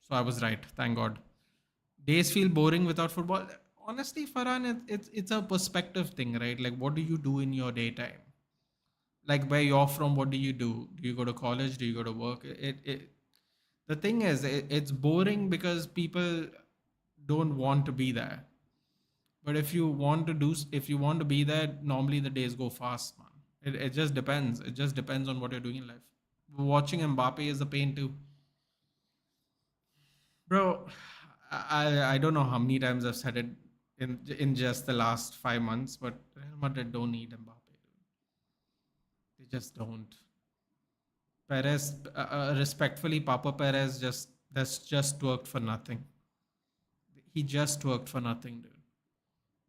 So I was right. Thank God. Days feel boring without football. Honestly, Farhan, it's a perspective thing, right? Like, what do you do in your daytime? Like, where you're from, what do you do? Do you go to college? Do you go to work? The thing is, it's boring because people don't want to be there. But if you want to be there, normally the days go fast, man. It just depends. It just depends on what you're doing in life. Watching Mbappe is a pain too, bro. I don't know how many times I've said it in just the last 5 months, but Real Madrid don't need Mbappe. They just don't. Perez, respectfully, Papa Perez that's just worked for nothing. He just worked for nothing, dude.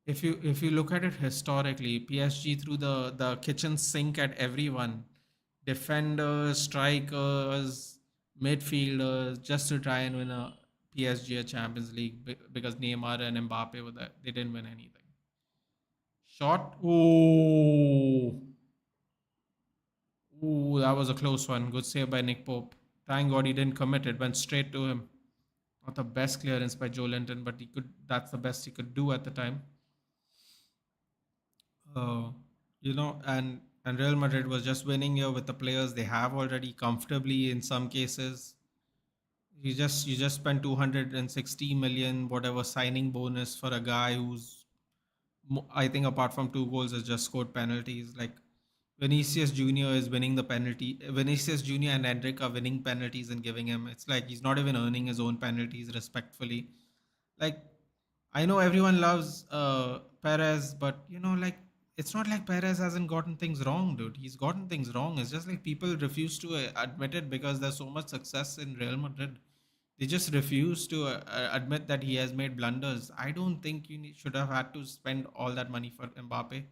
If you look at it historically, PSG threw the kitchen sink at everyone, defenders, strikers, midfielders, just to try and win a PSG a Champions League because Neymar and Mbappe were there. They didn't win anything. Shot. Ooh, ooh, that was a close one. Good save by Nick Pope. Thank God he didn't commit it. Went straight to him. Not the best clearance by Joe Linton, but he could. That's the best he could do at the time. Uh, and Real Madrid was just winning here with the players they have already comfortably in some cases. You just spent 260 million whatever signing bonus for a guy who's I think apart from two goals has just scored penalties. Like Vinicius Junior is winning the penalty. Vinicius Junior and Endrick are winning penalties and giving him. It's like he's not even earning his own penalties respectfully. Like I know everyone loves Perez, but like it's not like Perez hasn't gotten things wrong, dude. He's gotten things wrong. It's just like people refuse to admit it because there's so much success in Real Madrid. They just refuse to admit that he has made blunders. I don't think should have had to spend all that money for Mbappe.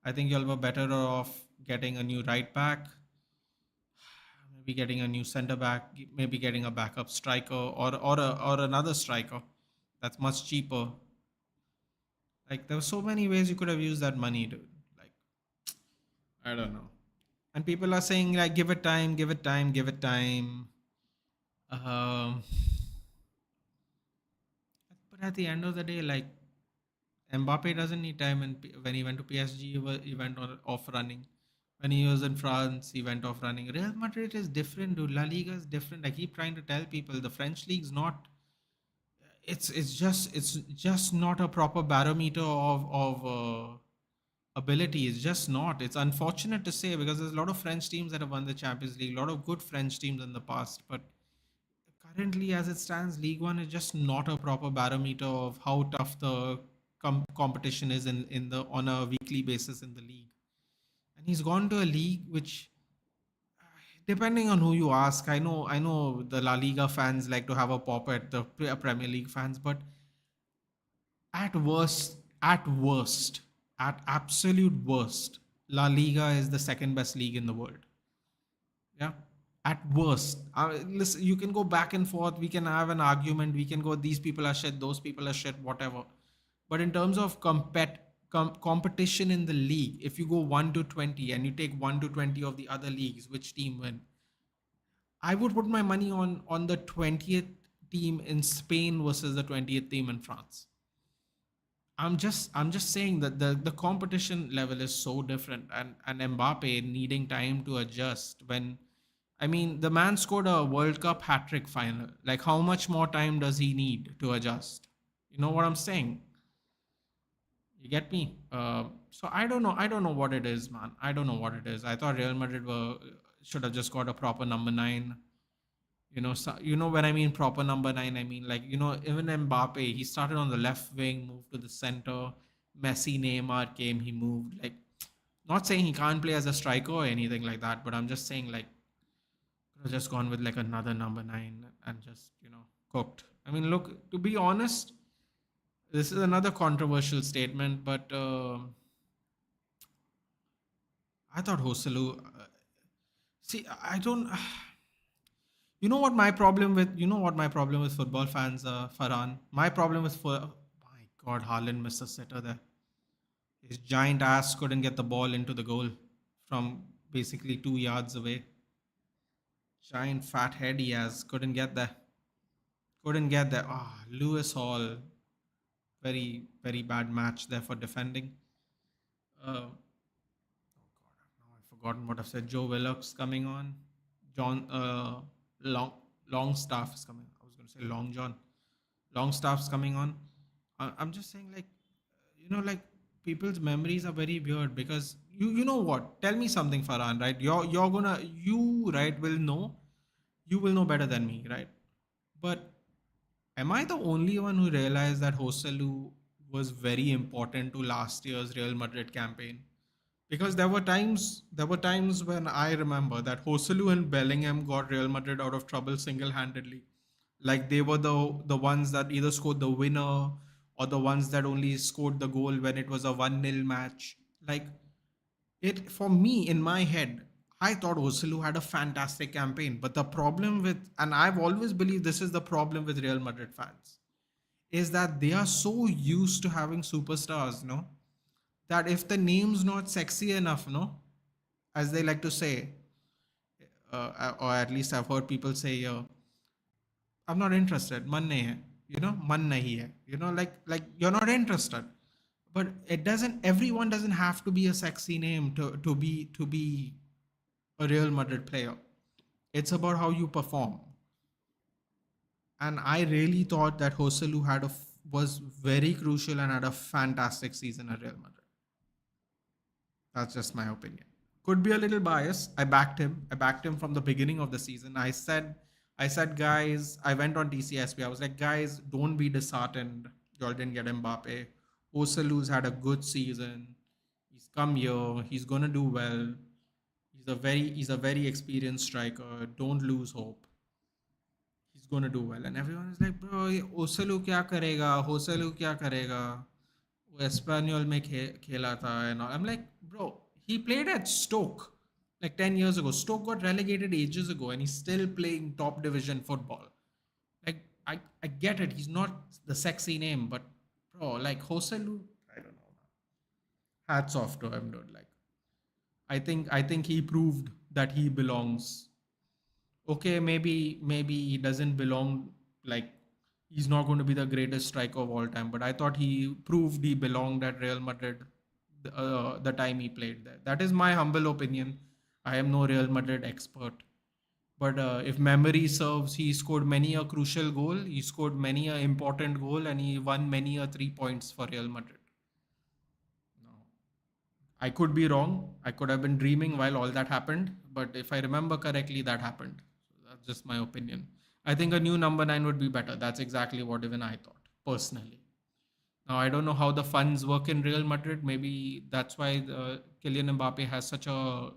I think you'll be better off getting a new right back, maybe getting a new center back, maybe getting a backup striker or another striker that's much cheaper. Like there were so many ways you could have used that money, dude. Like I don't know. And people are saying like, give it time, give it time, give it time. Um, but at the end of the day, like Mbappe doesn't need time. And when he went to PSG, he went off running. When he was in France, he went off running. Real Madrid is different, dude. La Liga is different. I keep trying to tell people the French league's not. It's just not a proper barometer of ability. It's just not. It's unfortunate to say because there's a lot of French teams that have won the Champions League, a lot of good French teams in the past. But currently, as it stands, League One is just not a proper barometer of how tough the competition is in the on a weekly basis in the league. And he's gone to a league which, depending on who you ask, I know the La Liga fans like to have a pop at the Premier League fans, but at worst, at absolute worst, La Liga is the second best league in the world. Yeah. At worst. Listen, you can go back and forth. We can have an argument. We can go, these people are shit, those people are shit, whatever. But in terms of competition in the league, if you go 1 to 20 and you take 1 to 20 of the other leagues, which team win? I would put my money on the 20th team in Spain versus the 20th team in France. I'm just saying that the competition level is so different, and Mbappe needing time to adjust when I mean the man scored a World Cup hat trick final. Like how much more time does he need to adjust? You know what I'm saying? You get me? So I don't know. I don't know what it is, man. I don't know what it is. I thought Real Madrid should have just got a proper number nine. When I mean proper number nine, I mean like even Mbappe, he started on the left wing, moved to the center. Messi, Neymar came, he moved. Like, not saying he can't play as a striker or anything like that, but I'm just saying like could have just gone with like another number nine and just cooked. I mean, look, to be honest, this is another controversial statement, but I thought Hoselu. See, I don't. You know what my problem with football fans, Farhan. My problem with my God, Haaland missed a sitter there. His giant ass couldn't get the ball into the goal from basically 2 yards away. Giant fat head he has. Couldn't get there. Couldn't get there. Ah, Lewis Hall. Very, very bad match there for defending. Oh God, now I've forgotten what I've said. Joe Willock's coming on. John Long Longstaff is coming. I was going to say Long John. Longstaff's coming on. I'm just saying, like, like people's memories are very weird because you know what? Tell me something, Farhan. Right? You're gonna you right will know. You will know better than me, right? But am I the only one who realized that Joselu was very important to last year's Real Madrid campaign? Because there were times when I remember that Joselu and Bellingham got Real Madrid out of trouble single-handedly. Like they were the ones that either scored the winner or the ones that only scored the goal when it was a 1-0 match. Like it for me in my head, I thought Joselu had a fantastic campaign. But the problem with and I've always believed this is the problem with Real Madrid fans, is that they are so used to having superstars, no? That if the name's not sexy enough, no, as they like to say, or at least I've heard people say, I'm not interested. Man nahi hai. Man nahi hai. Like you're not interested. But it doesn't. Everyone doesn't have to be a sexy name to be a Real Madrid player. It's about how you perform. And I really thought that Joselu was very crucial and had a fantastic season at Real Madrid. That's just my opinion. Could be a little biased. I backed him. I backed him from the beginning of the season. I said, guys, I went on TCSP. I was like, guys, don't be disheartened. Y'all didn't get Mbappe. Osalu's had a good season. He's come here. He's gonna do well. He's a very experienced striker. Don't lose hope. He's gonna do well. And everyone is like, bro, Osalu kya karega? Osalu kya karega? वो एस्पेन्योल में खेला था and all. I'm like, bro, he played at Stoke like 10 years ago. Stoke got relegated ages ago and he's still playing top division football. Like, I get it. He's not the sexy name, but bro, like Joselu, I don't know. Hats off to him, dude. Like, I think he proved that he belongs. Okay, maybe he doesn't belong, like he's not going to be the greatest striker of all time, but I thought he proved he belonged at Real Madrid the time he played there. That is my humble opinion. I am no Real Madrid expert, but if memory serves, he scored many a crucial goal, he scored many a important goal, and he won many a 3 points for Real Madrid. No, I could be wrong. I could have been dreaming while all that happened, but if I remember correctly, that happened. So that's just my opinion. I think a new number nine would be better. That's exactly what even I thought, personally. Now, I don't know how the funds work in Real Madrid. Maybe that's why Kylian Mbappe has such a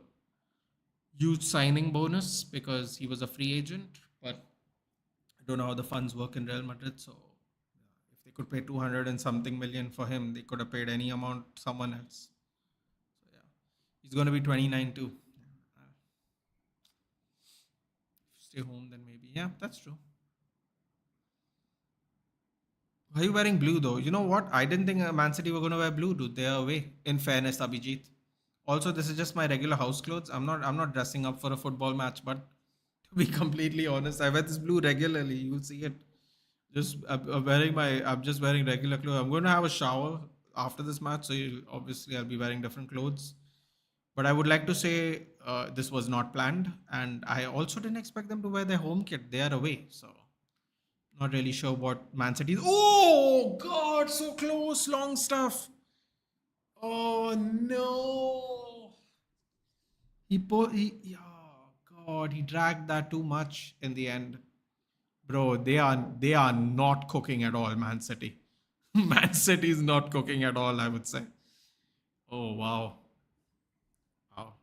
huge signing bonus because he was a free agent. But I don't know how the funds work in Real Madrid. So if they could pay 200 and something million for him, they could have paid any amount someone else. So yeah, he's going to be 29 too. Stay home, then maybe. Yeah, that's true. Why are you wearing blue though? You know what? I didn't think Man City were gonna wear blue, dude. They're away. In fairness, Abhijit. Also, this is just my regular house clothes. I'm not dressing up for a football match, but to be completely honest, I wear this blue regularly. You'll see it. I'm just wearing regular clothes. I'm going to have a shower after this match, so obviously I'll be wearing different clothes. But I would like to say this was not planned, and I also didn't expect them to wear their home kit. They are away, so not really sure what Man City is. Oh God, so close, long stuff. Oh no, oh God, he dragged that too much in the end, bro. They are not cooking at all, Man City. Man City is not cooking at all, I would say. Oh wow, wow.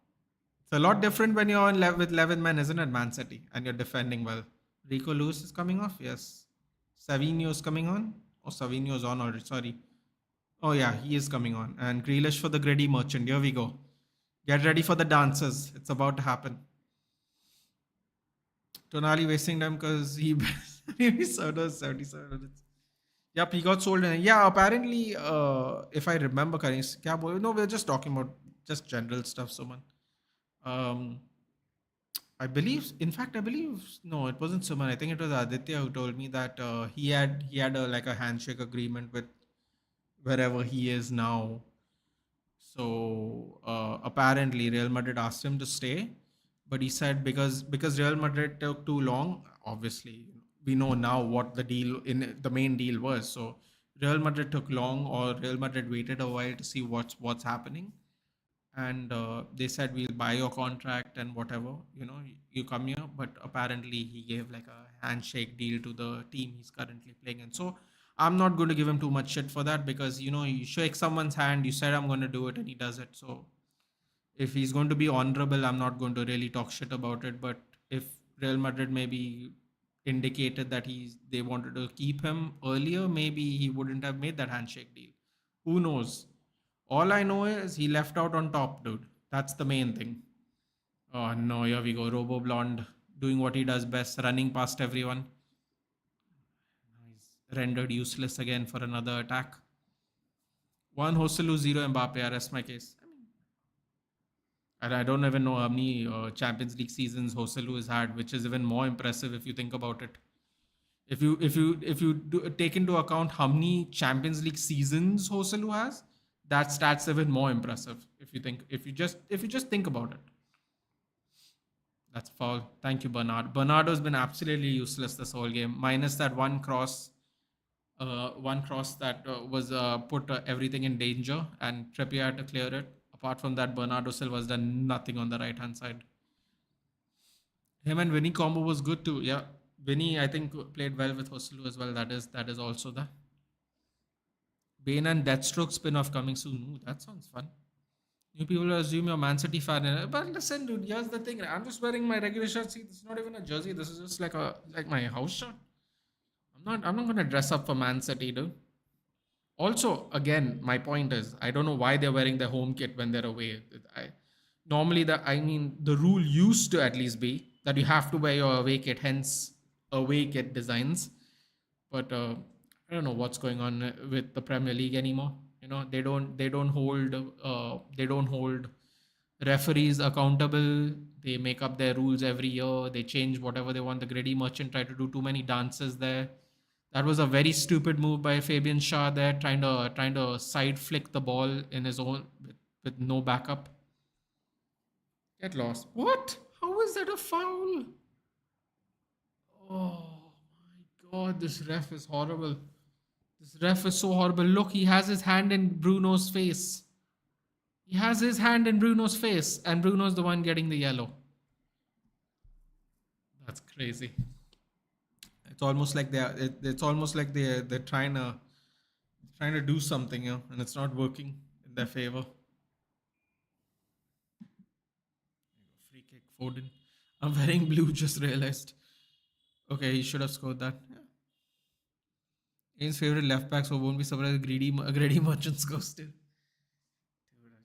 It's a lot different when you're with 11 men, isn't it, Man City, and you're defending well. Rico Lewis is coming off, yes. Savinho is coming on. Oh, Savinho's on already. Sorry. Oh yeah, he is coming on. And Grealish for the Gritty Merchant. Here we go. Get ready for the dances. It's about to happen. Tonali wasting time because he he served us 77 minutes. Yep, he got sold. And yeah, apparently, if I remember correctly, kya bol- no, we're just talking about just general stuff, Suman. Um, I believe, in fact, I believe no, it wasn't Suman. I think it was Aditya who told me that he had a like a handshake agreement with wherever he is now. So apparently, Real Madrid asked him to stay, but he said because Real Madrid took too long. Obviously, we know now what the deal in the main deal was. So Real Madrid took long, or Real Madrid waited a while to see what's happening, and they said we'll buy your contract and whatever, you come here. But apparently he gave like a handshake deal to the team he's currently playing in. So I'm not going to give him too much shit for that, because you shake someone's hand, you said I'm going to do it, and he does it. So if he's going to be honorable, I'm not going to really talk shit about it. But if Real Madrid maybe indicated that they wanted to keep him earlier, maybe he wouldn't have made that handshake deal. Who knows? All I know is he left out on top, dude. That's the main thing. Oh no, here we go. Robo Blonde doing what he does best, running past everyone. He's rendered useless again for another attack. One Hoselu, zero Mbappe. I rest my case. And I don't even know how many Champions League seasons Hoselu has had, which is even more impressive if you think about it. If you take into account how many Champions League seasons Hoselu has, that's even more impressive. If you just think about it. That's foul. Thank you, Bernard. Bernardo's been absolutely useless this whole game, minus that one cross that was put everything in danger, and Trippier had to clear it. Apart from that, Bernardo Silva's done nothing on the right hand side. Him and Vinny combo was good too. Yeah, Vinny I think played well with Hoselu as well. That is also the Bane and Deathstroke spin-off coming soon. Ooh, that sounds fun. You people will assume you're a Man City fan, but listen, dude. Here's the thing. I'm just wearing my regular shirt. See, this is not even a jersey. This is just like my house shirt. I'm not gonna dress up for Man City, dude. Also, again, my point is, I don't know why they're wearing their home kit when they're away. Normally, the rule used to at least be that you have to wear your away kit, hence away kit designs. But I don't know what's going on with the Premier League anymore. They don't hold referees accountable. They make up their rules every year. They change whatever they want. The Greedy Merchant tried to do too many dances there. That was a very stupid move by Fabian Shah there, trying to side flick the ball in his own with no backup. Get lost. What? How is that a foul? Oh my god, this ref is horrible. This ref is so horrible. Look, he has his hand in Bruno's face. He has his hand in Bruno's face, and Bruno's the one getting the yellow. That's crazy. It's almost like they're trying to do something, and it's not working in their favor. Free kick, Foden. I'm wearing blue. Just realized. Okay, he should have scored that. Yeah. His favorite left back, so won't be surprised. Greedy merchants go still. Dude,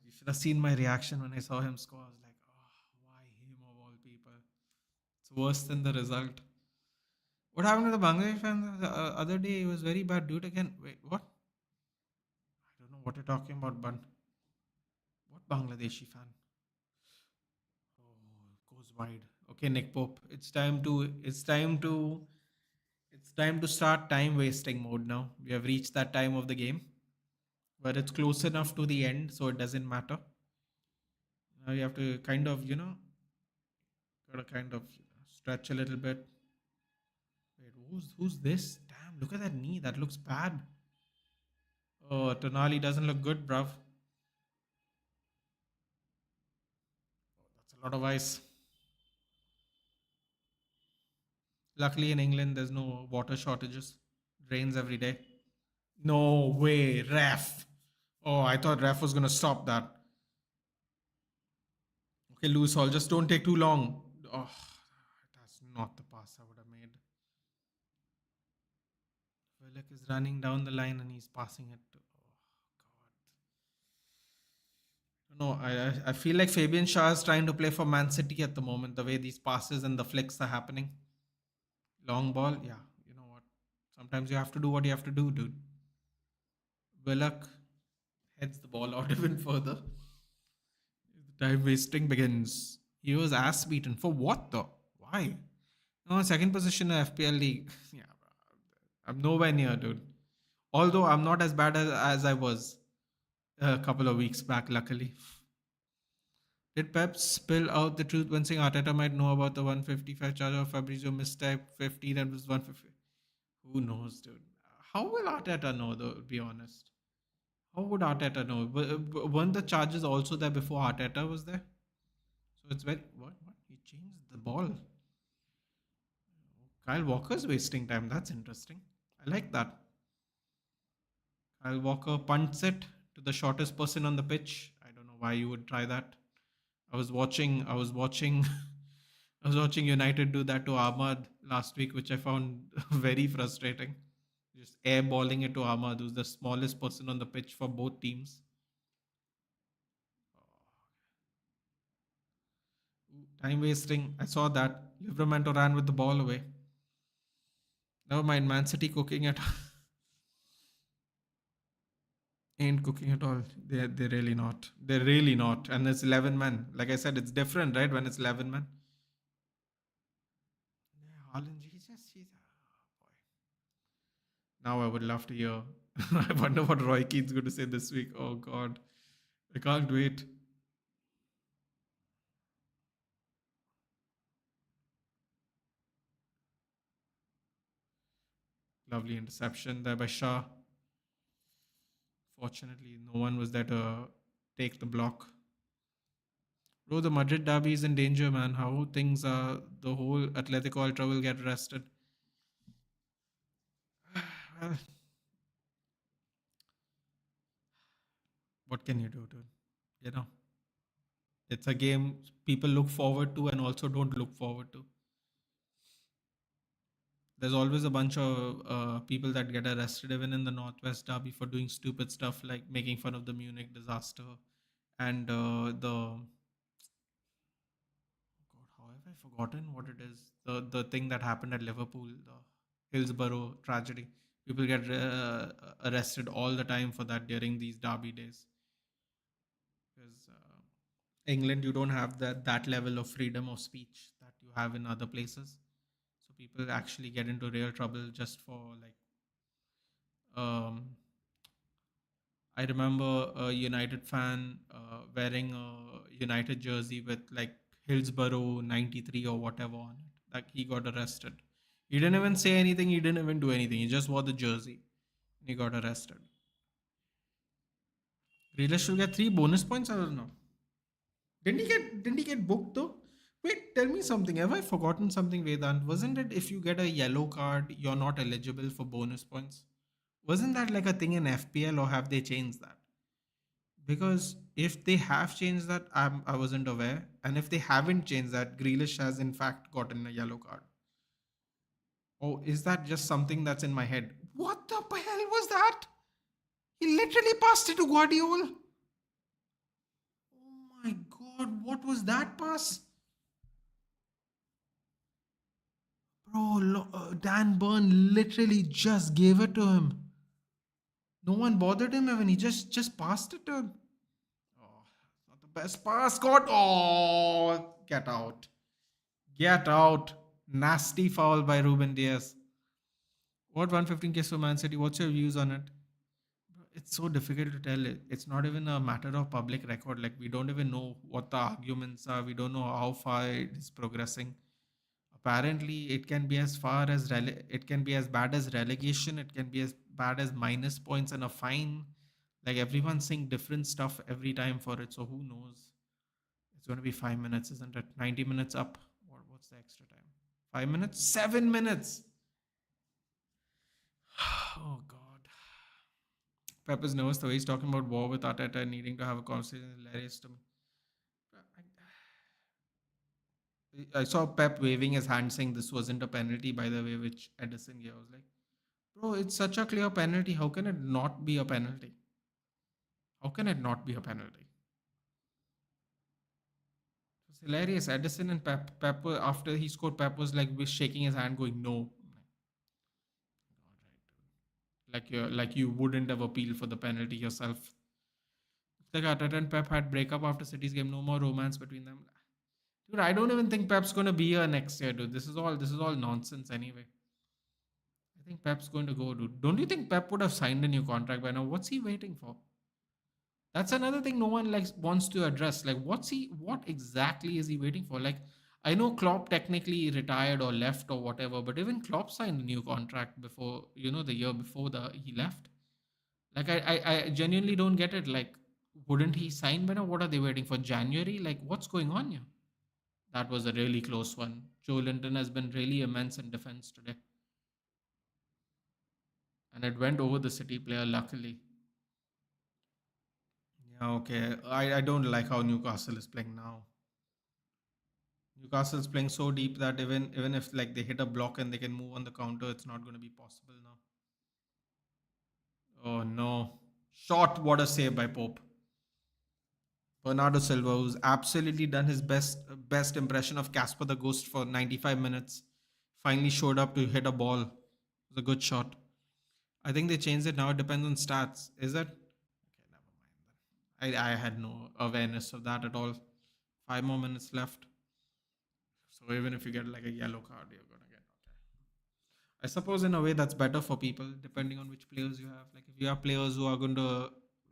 you should have seen my reaction when I saw him score. I was like, oh, why him of all people? It's worse than the result. What happened to the Bangladesh fan the other day? It was very bad. Do it again. Wait, what? I don't know what you're talking about, but what Bangladeshi fan? Oh, goes wide. Okay, Nick Pope. It's time to start time wasting mode now. We have reached that time of the game where it's close enough to the end, so it doesn't matter. Now you have to gotta kind of stretch a little bit. Wait, who's this? Damn, look at that knee. That looks bad. Oh, Tonali doesn't look good, bruv. That's a lot of ice. Luckily in England, there's no water shortages. It rains every day. No way, ref. Oh, I thought ref was gonna stop that. Okay, loose Hall, just don't take too long. Oh, that's not the pass I would have made. Willock is running down the line and he's passing it to. Oh, God. No, I feel like Fabian Shah is trying to play for Man City at the moment, the way these passes and the flicks are happening. Long ball, yeah, you know what? Sometimes you have to do what you have to do, dude. Willock heads the ball out even further. The time wasting begins. He was ass beaten. For what though? Why? No, second position in FPL league. Yeah, bro. I'm nowhere near, dude. Although I'm not as bad as I was a couple of weeks back, luckily. Did Pep spill out the truth when saying Arteta might know about the 155 charge of Fabrizio mistype 15 and was 150? Who knows, dude? How will Arteta know, though, to be honest? How would Arteta know? Weren't the charges also there before Arteta was there? So it's very. What? What? He changed the ball. Kyle Walker's wasting time. That's interesting. I like that. Kyle Walker punts it to the shortest person on the pitch. I don't know why you would try that. I was watching. I was watching. I was watching United do that to Ahmad last week, which I found very frustrating. Just airballing it to Ahmad, who's the smallest person on the pitch for both teams. Time wasting. I saw that. Livramento ran with the ball away. Never mind. Man City cooking it. Ain't cooking at all. They're really not. They're really not. And it's 11 men. Like I said, it's different, right? When it's 11 men. Yeah, Haaland, he's boy. Now I would love to hear. I wonder what Roy Keane's going to say this week. Oh God, I can't wait. Lovely interception there by Shah. Fortunately, no one was there to take the block. Bro, the Madrid derby is in danger, man. How things are, the whole Atletico Ultra will get arrested. Well, what can you do, dude? You know, it's a game people look forward to and also don't look forward to. There's always a bunch of people that get arrested even in the Northwest Derby for doing stupid stuff like making fun of the Munich disaster and God, how have I forgotten what it is? The thing that happened at Liverpool, the Hillsborough tragedy. People get arrested all the time for that during these derby days because England, you don't have that level of freedom of speech that you have in other places. So people actually get into real trouble just for like. I remember a United fan wearing a United jersey with like Hillsborough 93 or whatever on it. Like he got arrested. He didn't even say anything. He didn't even do anything. He just wore the jersey. And he got arrested. Grealish should get 3 bonus points. I don't know. Didn't he get booked though? Wait, tell me something. Have I forgotten something, Vedant? Wasn't it if you get a yellow card, you're not eligible for bonus points? Wasn't that like a thing in FPL or have they changed that? Because if they have changed that, I wasn't aware. And if they haven't changed that, Grealish has in fact gotten a yellow card. Oh, is that just something that's in my head? What the hell was that? He literally passed it to Guardiola. Oh my god, what was that pass? Bro, Dan Burn literally just gave it to him. No one bothered him even. He just passed it to him. Oh, not the best pass. God, oh, get out. Get out. Nasty foul by Ruben Diaz. What 115 case for Man City? What's your views on it? It's so difficult to tell. It's not even a matter of public record. Like we don't even know what the arguments are. We don't know how far it is progressing. Apparently, it can be as far as it can be as bad as relegation. It can be as bad as minus points and a fine. Like everyone's saying different stuff every time for it. So who knows? It's going to be 5 minutes, isn't it? 90 minutes up. What's the extra time? 5 minutes? 7 minutes. Oh God. Pep is nervous the way he's talking about war with Arteta and needing to have a conversation is hilarious to me. I saw Pep waving his hand saying this wasn't a penalty, by the way, which Edison gave. I was like, bro, it's such a clear penalty. How can it not be a penalty? How can it not be a penalty? It's hilarious. Edison and Pep after he scored, Pep was like shaking his hand, going, no. Like you wouldn't have appealed for the penalty yourself. Like Arteta and Pep had breakup after City's game. No more romance between them. Dude, I don't even think Pep's gonna be here next year, dude. This is all nonsense anyway. I think Pep's going to go, dude. Don't you think Pep would have signed a new contract by now? What's he waiting for? That's another thing no one like wants to address. Like, what exactly is he waiting for? Like, I know Klopp technically retired or left or whatever, but even Klopp signed a new contract before, the year before the he left. Like, I genuinely don't get it. Like, wouldn't he sign by now? What are they waiting for? January? Like, what's going on here? That was a really close one. Joe Linton has been really immense in defense today. And it went over the City player, luckily. Yeah, okay. I don't like how Newcastle is playing now. Newcastle's playing so deep that even if like they hit a block and they can move on the counter, it's not going to be possible now. Oh no. Shot, what a save by Pope. Bernardo Silva, who's absolutely done his best impression of Casper the Ghost for 95 minutes, finally showed up to hit a ball. It was a good shot. I think they changed it now. It depends on stats. Is it? Okay, never mind then. I had no awareness of that at all. 5 more minutes left. So even if you get like a yellow card, you're gonna get okay. I suppose in a way that's better for people, depending on which players you have. Like if you have players who are going to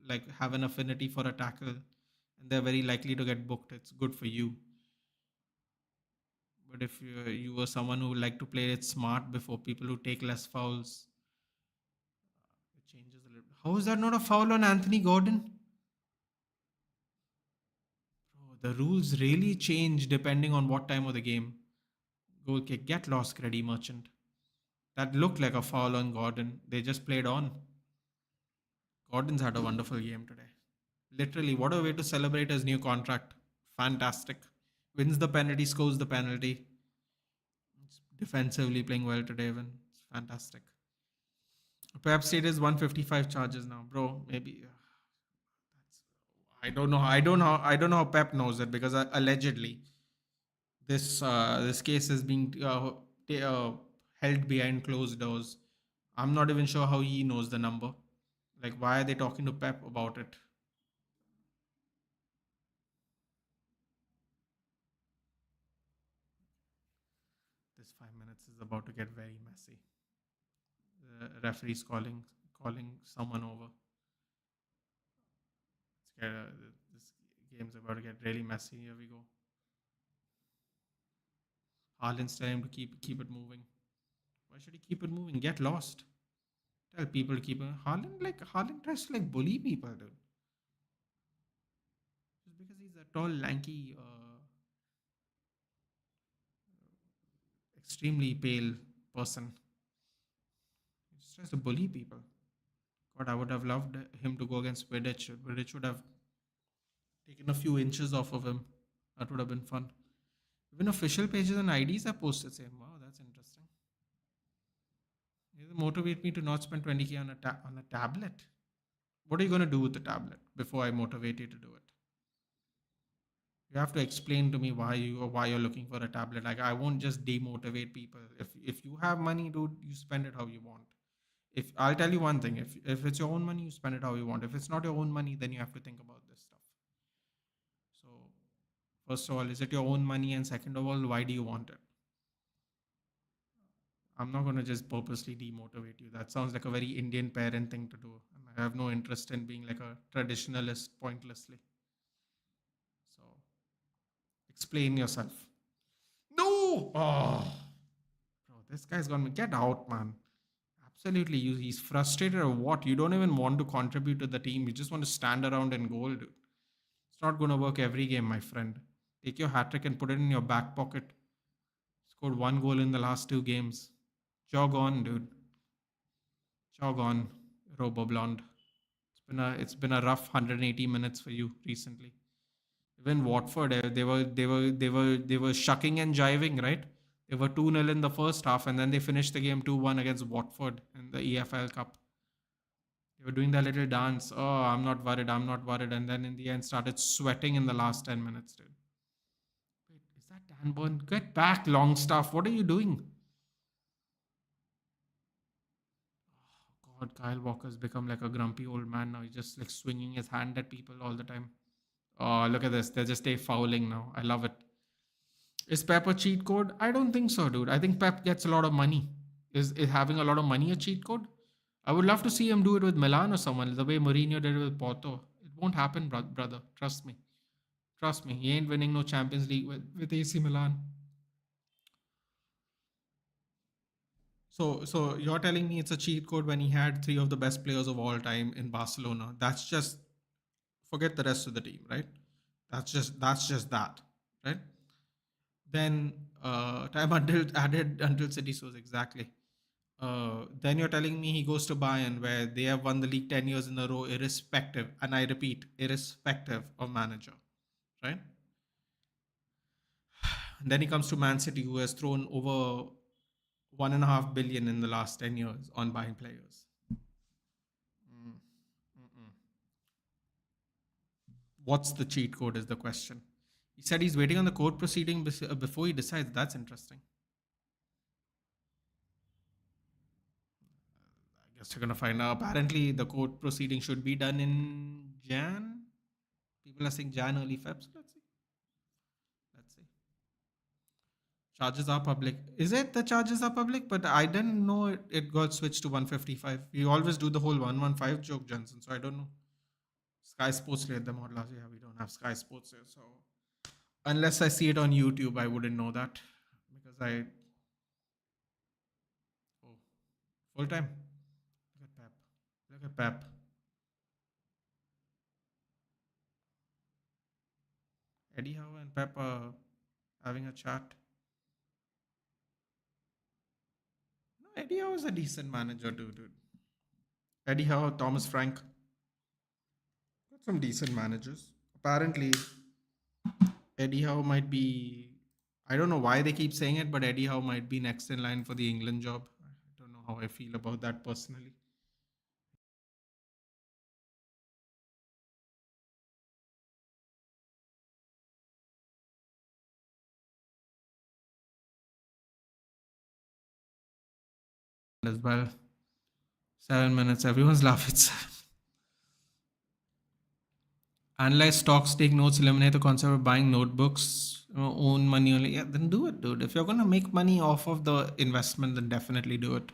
like have an affinity for a tackle and they're very likely to get booked, it's good for you. But if you were someone who like to play it smart before people who take less fouls, it changes a little. How is that not a foul on Anthony Gordon? Bro, the rules really change depending on what time of the game. Goal kick, get lost, Grady Merchant. That looked like a foul on Gordon. They just played on. Gordon's had a wonderful game today. Literally, what a way to celebrate his new contract. Fantastic. Wins the penalty, scores the penalty. It's defensively playing well today, even. It's fantastic. Pep State is 155 charges now, bro. Maybe I don't know. I don't know how Pep knows it because allegedly this case is being held behind closed doors. I'm not even sure how he knows the number. Like, why are they talking to Pep about it? This 5 minutes is about to get very messy. The referee's calling someone over. This game's about to get really messy. Here we go. Haaland's telling him to keep it moving. Why should he keep it moving? Get lost. Tell people to keep it. Haaland tries to like bully people, dude. Just because he's a tall, lanky, extremely pale person. He just tries to bully people. God, I would have loved him to go against Vidic. Vidic would have taken a few inches off of him. That would have been fun. Even official pages and IDs are posted saying, wow, that's interesting. It motivate me to not spend 20k on a tablet. What are you going to do with the tablet before I motivate you to do it? You have to explain to me why you're looking for a tablet. Like I won't just demotivate people. If you have money, dude, you spend it how you want. If I'll tell you one thing, if it's your own money, you spend it how you want. If it's not your own money, then you have to think about this stuff. So first of all, is it your own money? And second of all, why do you want it? I'm not going to just purposely demotivate you. That sounds like a very Indian parent thing to do. And I have no interest in being like a traditionalist pointlessly. So explain yourself. No! Oh, bro, this guy's gonna get out, man. Absolutely. He's frustrated or what? You don't even want to contribute to the team. You just want to stand around and goal, dude. It's not going to work every game, my friend. Take your hat trick and put it in your back pocket. Scored one goal in the last two games. Jog on, dude. Jog on, Robo Blonde. It's been a rough 180 minutes for you recently. Even Watford, they were shucking and jiving, right? They were 2-0 in the first half, and then they finished the game 2-1 against Watford in the EFL Cup. They were doing that little dance. Oh, I'm not worried. I'm not worried. And then in the end, started sweating in the last 10 minutes, dude. Wait, is that Dan Burn? Get back, Longstaff. What are you doing? God, Kyle Walker's become like a grumpy old man now. He's just like swinging his hand at people all the time. Oh, look at this. They're just stay fouling now. I love it. Is Pep a cheat code? I don't think so, dude. I think Pep gets a lot of money. Is having a lot of money a cheat code? I would love to see him do it with Milan or someone, the way Mourinho did it with Porto. It won't happen, brother. Trust me. Trust me. He ain't winning no Champions League with AC Milan. So you're telling me it's a cheat code when he had three of the best players of all time in Barcelona. That's just forget the rest of the team, right? That's just that, right? Then time until added until City shows exactly. Then you're telling me he goes to Bayern where they have won the league 10 years in a row, irrespective, and I repeat, irrespective of manager, right? And then he comes to Man City, who has thrown over 1.5 billion in the last 10 years on buying players. Mm, mm-mm. What's the cheat code? Is the question. He said he's waiting on the court proceeding before he decides. That's interesting. I guess you're gonna find out. Apparently, the court proceeding should be done in Jan. People are saying Jan, early Feb. So let's see. Let's see. Charges are public. Is it the charges are public? But I didn't know it got switched to 155. You always do the whole 115 joke, Johnson. So I don't know. Sky Sports let them out last year. We don't have Sky Sports here. So unless I see it on YouTube, I wouldn't know that. Because oh, full time. Look at Pep. Look at Pep. Eddie Howe and Pep are having a chat. No, Eddie Howe is a decent manager, dude. Eddie Howe, Thomas Frank. Got some decent managers. Apparently, Eddie Howe might be. I don't know why they keep saying it, but Eddie Howe might be next in line for the England job. I don't know how I feel about that personally. As well, 7 minutes. Everyone's laughing. Analyze stocks, take notes, eliminate the concept of buying notebooks, own money only. Yeah, then do it, dude. If you're gonna make money off of the investment, then definitely do it.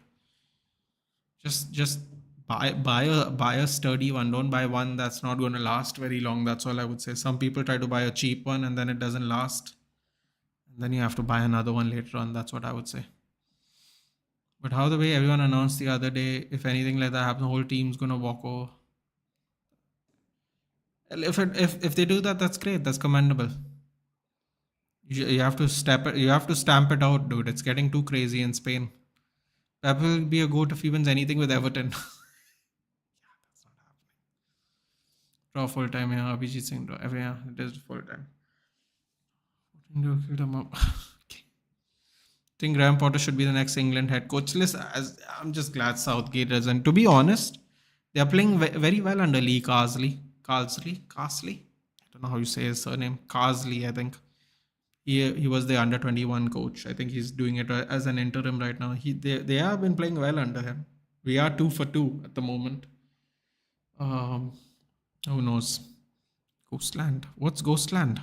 Just buy a sturdy one. Don't buy one that's not gonna last very long. That's all I would say. Some people try to buy a cheap one and then it doesn't last. And then you have to buy another one later on. That's what I would say. But how the way everyone announced the other day, if anything like that happens, the whole team's gonna walk over. If they do that, that's great. That's commendable. You have to you have to stamp it out, dude. It's getting too crazy in Spain. That will be a goat if he wins anything with Everton. That's not happening. Draw full time, yeah. Abhijit Singh draw. Yeah, it is full time. Okay. Think Graham Potter should be the next England head coach. Listen, I'm just glad Southgate isn't. To be honest, they are playing very well under Lee Carsley. Carsley? I don't know how you say his surname. Carsley, I think. He was the under 21 coach. I think he's doing it as an interim right now. They have been playing well under him. We are 2 for 2 at the moment. Who knows? Ghostland. What's Ghostland?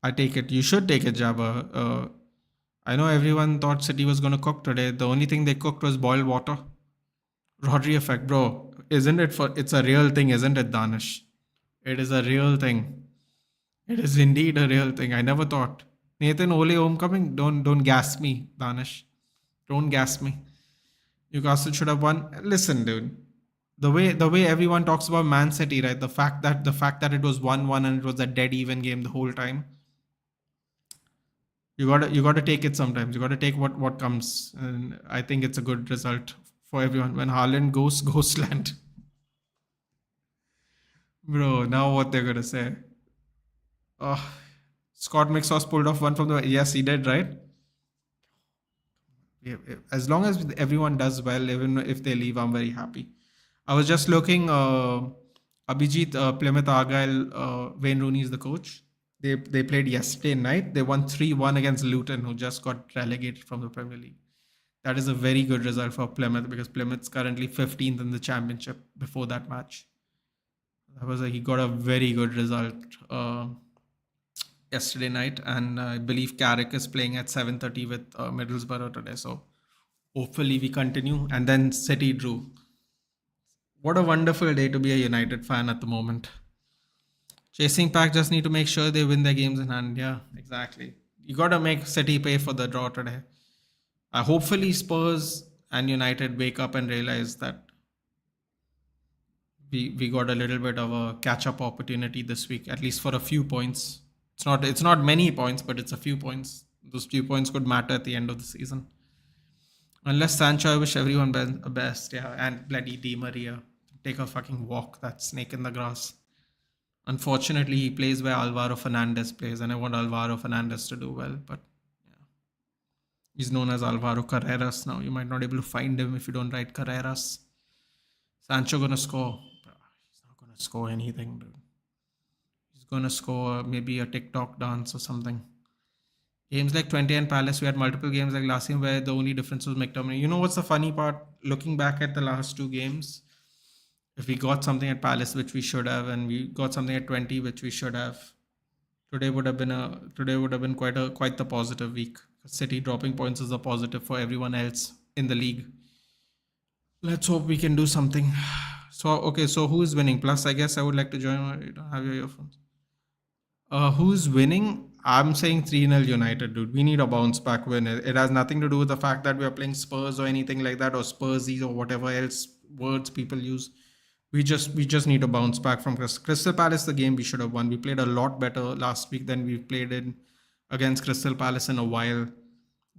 I take it. You should take it, Jabba. I know everyone thought City was going to cook today. The only thing they cooked was boiled water. Rodri effect, bro. Isn't it it's a real thing, isn't it, Danish? It is a real thing. It is indeed a real thing. I never thought. Nathan Ole homecoming. Don't gas me, Danish. Don't gas me. Newcastle should have won. Listen, dude. The way everyone talks about Man City, right? The fact that it was 1-1 and it was a dead even game the whole time. You gotta take it sometimes. You gotta take what comes. And I think it's a good result for everyone. When Haaland goes Ghostland. Bro, now what they're gonna say? Oh, Scott McSauce pulled off one from the. Yes, he did, right? Yeah, as long as everyone does well, even if they leave, I'm very happy. I was just looking. Abhijit, Plymouth Argyle, Wayne Rooney is the coach. They played yesterday night. They won 3-1 against Luton, who just got relegated from the Premier League. That is a very good result for Plymouth because Plymouth's currently 15th in the championship before that match. He got a very good result yesterday night, and I believe Carrick is playing at 7:30 with Middlesbrough today. So hopefully we continue, and then City drew. What a wonderful day to be a United fan at the moment. Chasing Pack just need to make sure they win their games in hand. Yeah, exactly. You got to make City pay for the draw today. Hopefully Spurs and United wake up and realize that we got a little bit of a catch up opportunity this week, at least for a few points. It's not many points, but it's a few points. Those few points could matter at the end of the season. Unless Sancho, I wish everyone best. Yeah, and bloody Di Maria, take a fucking walk. That snake in the grass. Unfortunately, he plays where Alvaro Fernandez plays, and I want Alvaro Fernandez to do well. But yeah, he's known as Alvaro Carreras now. You might not be able to find him if you don't write Carreras. Sancho gonna score. He's not gonna score anything, dude. He's gonna score maybe a TikTok dance or something. Games like 20 and Palace, we had multiple games like last game where the only difference was McTominay. You know what's the funny part? Looking back at the last two games, if we got something at Palace, which we should have, and we got something at 20, which we should have, today would have been quite the positive week. City dropping points is a positive for everyone else in the league. Let's hope we can do something. So who is winning? Plus, I guess I would like to join. You don't have your earphones. Who's winning? I'm saying 3-0 United, dude. We need a bounce back win. It has nothing to do with the fact that we are playing Spurs or anything like that, or Spursies or whatever else words people use. We just need a bounce back from Crystal Palace. The game we should have won. We played a lot better last week than we played in against Crystal Palace in a while.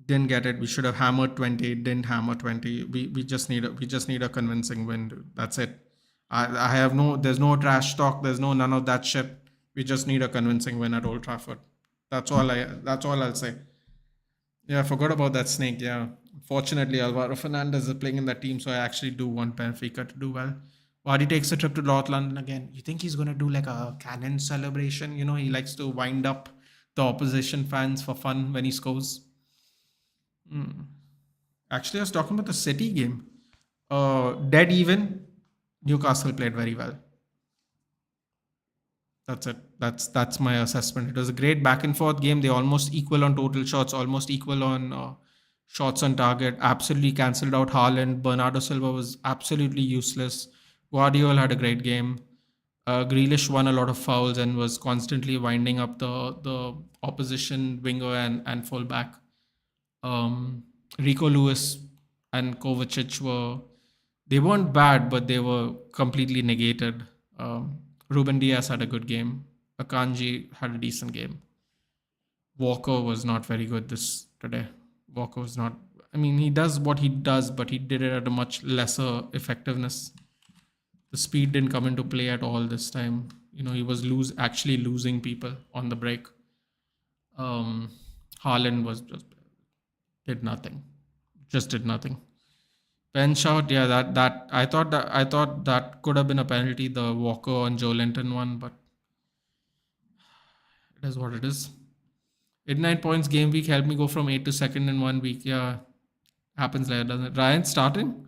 Didn't get it. We should have hammered 20. Didn't hammer 20. We just need a convincing win, dude. That's it. There's no trash talk. There's none of that shit. We just need a convincing win at Old Trafford. That's all I'll say. Yeah, I forgot about that snake. Yeah. Fortunately, Alvaro Fernandez is playing in that team, so I actually do want Benfica to do well. Vardy takes a trip to North London again. You think he's going to do like a cannon celebration? You know, he likes to wind up the opposition fans for fun when he scores. Actually, I was talking about the City game. Dead even. Newcastle played very well. That's it. That's my assessment. It was a great back and forth game. They almost equal on total shots, almost equal on shots on target. Absolutely cancelled out Haaland. Bernardo Silva was absolutely useless. Guardiola had a great game. Grealish won a lot of fouls and was constantly winding up the opposition winger and fullback. Rico Lewis and Kovacic they weren't bad, but they were completely negated. Ruben Diaz had a good game. Akanji had a decent game. Walker was not very good today. Walker was not. I mean, he does what he does, but he did it at a much lesser effectiveness. The speed didn't come into play at all this time. You know, he was actually losing people on the break. Haaland did nothing. Just did nothing. Pen shot, yeah, that I thought that could have been a penalty, the Walker on Joe Linton one, but it is what it is. 89 points game week helped me go from 8 to 2nd in 1 week. Yeah, happens like that, doesn't it? Ryan's starting.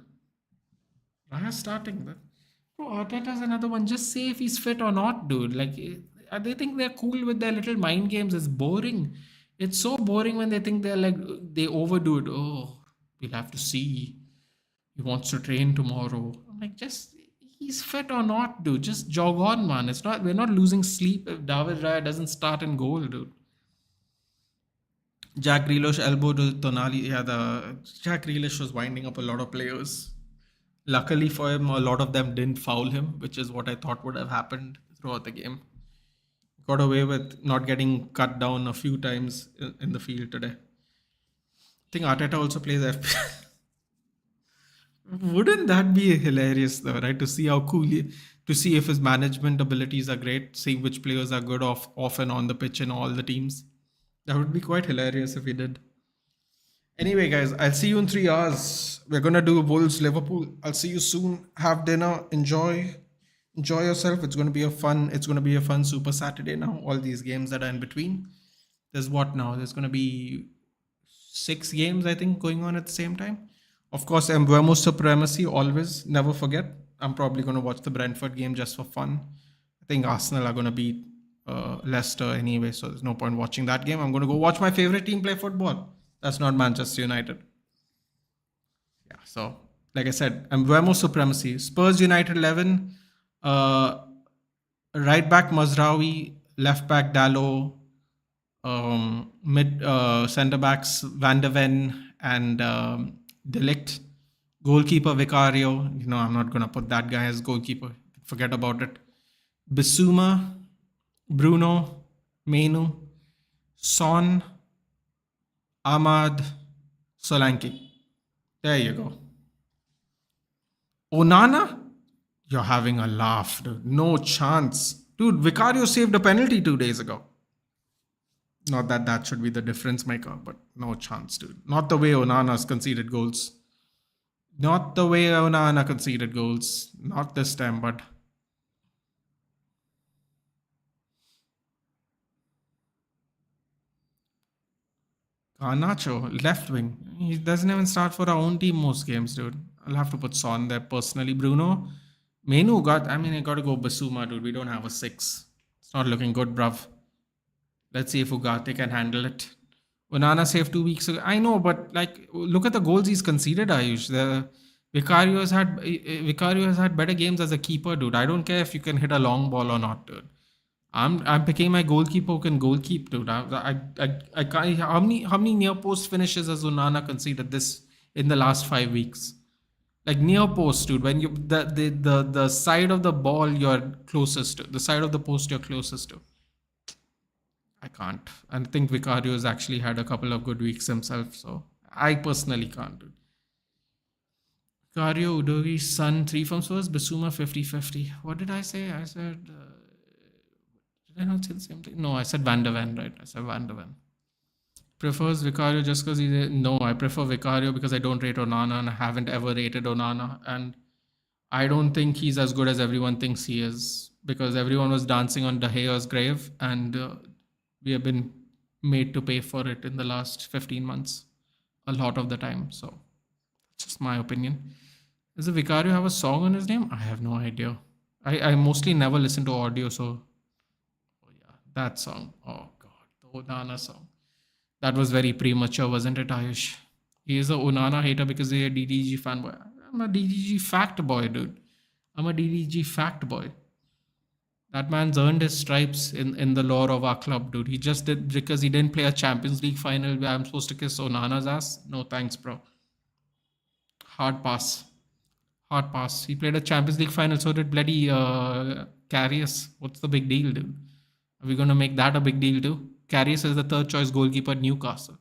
Bro, Arteta's another one. Just say if he's fit or not, dude. Like, they think they're cool with their little mind games. It's boring. It's so boring when they think they overdo it. Oh, we'll have to see. He wants to train tomorrow. I'm like, just he's fit or not, dude. Just jog on, man. We're not losing sleep if David Raya doesn't start in goal, dude. Jack Grealish elbow to Tonali. Yeah, the Jack Grealish was winding up a lot of players. Luckily for him, a lot of them didn't foul him, which is what I thought would have happened throughout the game. Got away with not getting cut down a few times in the field today. I think Arteta also plays FPL. Wouldn't that be hilarious though, right? To see how to see if his management abilities are great, seeing which players are good off and on the pitch in all the teams. That would be quite hilarious if he did. Anyway, guys, I'll see you in 3 hours. We're gonna do Wolves Liverpool. I'll see you soon. Have dinner. Enjoy. Enjoy yourself. It's going to be a fun Super Saturday now. All these games that are in between. There's what now? There's going to be 6 games, I think, going on at the same time. Of course, Embuemo supremacy, always, never forget. I'm probably going to watch the Brentford game just for fun. I think Arsenal are going to beat Leicester anyway, so there's no point watching that game. I'm going to go watch my favorite team play football. That's not Manchester United. Yeah, so like I said, Embuemo supremacy. Spurs United 11, uh, right back Mazraoui, left back Dallo, mid centre backs Van de Ven and Delict, goalkeeper Vicario. I'm not gonna put that guy as goalkeeper. Forget about it. Bissouma, Bruno, Menu, Son, Ahmad, Solanke. There you go. Onana, you're having a laugh, dude. No chance, dude. Vicario saved a penalty 2 days ago. Not that that should be the difference maker, but no chance, dude. Not the way Onana's conceded goals. Not the way Onana conceded goals. Not this time, but Garnacho, left wing. He doesn't even start for our own team most games, dude. I'll have to put Son there personally. Bruno. Menu I got to go Basuma, dude. We don't have a 6. It's not looking good, bruv. Let's see if Ugarte can handle it. Onana saved 2 weeks ago. I know, but like, look at the goals he's conceded, Ayush. Vicario has had better games as a keeper, dude. I don't care if you can hit a long ball or not, dude. I'm picking my goalkeeper who can goalkeep, dude. I can't. How many near post finishes has Onana conceded this in the last 5 weeks? Like near post, dude. When you the side of the ball you're closest to, the side of the post you're closest to. I can't. I think Vicario has actually had a couple of good weeks himself, so I personally can't, dude. Vicario, Udogi, Sun, 3 from Spurs, Basuma 50-50. What did I say? I said. Did I not say the same thing? No, I said Van de Ven, right? I said Van de Ven. Prefers Vicario just because he's. No, I prefer Vicario because I don't rate Onana and I haven't ever rated Onana. And I don't think he's as good as everyone thinks he is because everyone was dancing on De Gea's grave and we have been made to pay for it in the last 15 months a lot of the time. So that's just my opinion. Does the Vicario have a song on his name? I have no idea. I mostly never listen to audio, so oh yeah, that song. Oh god, the Onana song. That was very premature, wasn't it, Ayush? He is a Onana hater because he's a DDG fanboy. I'm a DDG fact boy, dude. I'm a DDG fact boy. That man's earned his stripes in the lore of our club, dude. He just did because he didn't play a Champions League final where I'm supposed to kiss Onana's ass. No thanks, bro. Hard pass. Hard pass. He played a Champions League final, so did bloody Karius. What's the big deal, dude? Are we going to make that a big deal too? Karius is the third choice goalkeeper at Newcastle.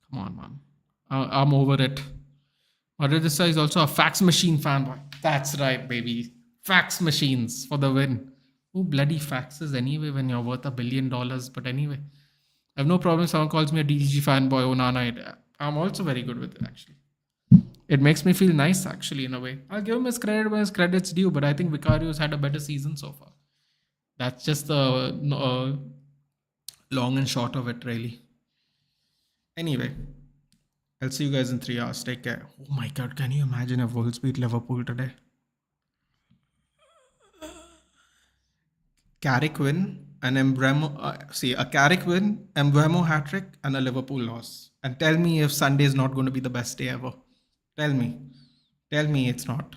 Come on, man. I'm over it. Madridista is also a fax machine fanboy. That's right, baby. Fax machines for the win. Who bloody faxes anyway when you're worth $1 billion? But anyway, I have no problem if someone calls me a DDG fanboy, Onana. I'm also very good with it, actually. It makes me feel nice, actually, in a way. I'll give him his credit when his credit's due, but I think Vicario's had a better season so far. That's just the long and short of it, really. Anyway, I'll see you guys in 3 hours. Take care. Oh my god, can you imagine if Wolves beat Liverpool today? Carrick win, an a Carrick win, Embuemo hat trick, and a Liverpool loss. And tell me if Sunday is not going to be the best day ever. Tell me. Tell me it's not.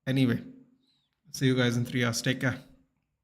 Anyway, see you guys in 3 hours. Take care.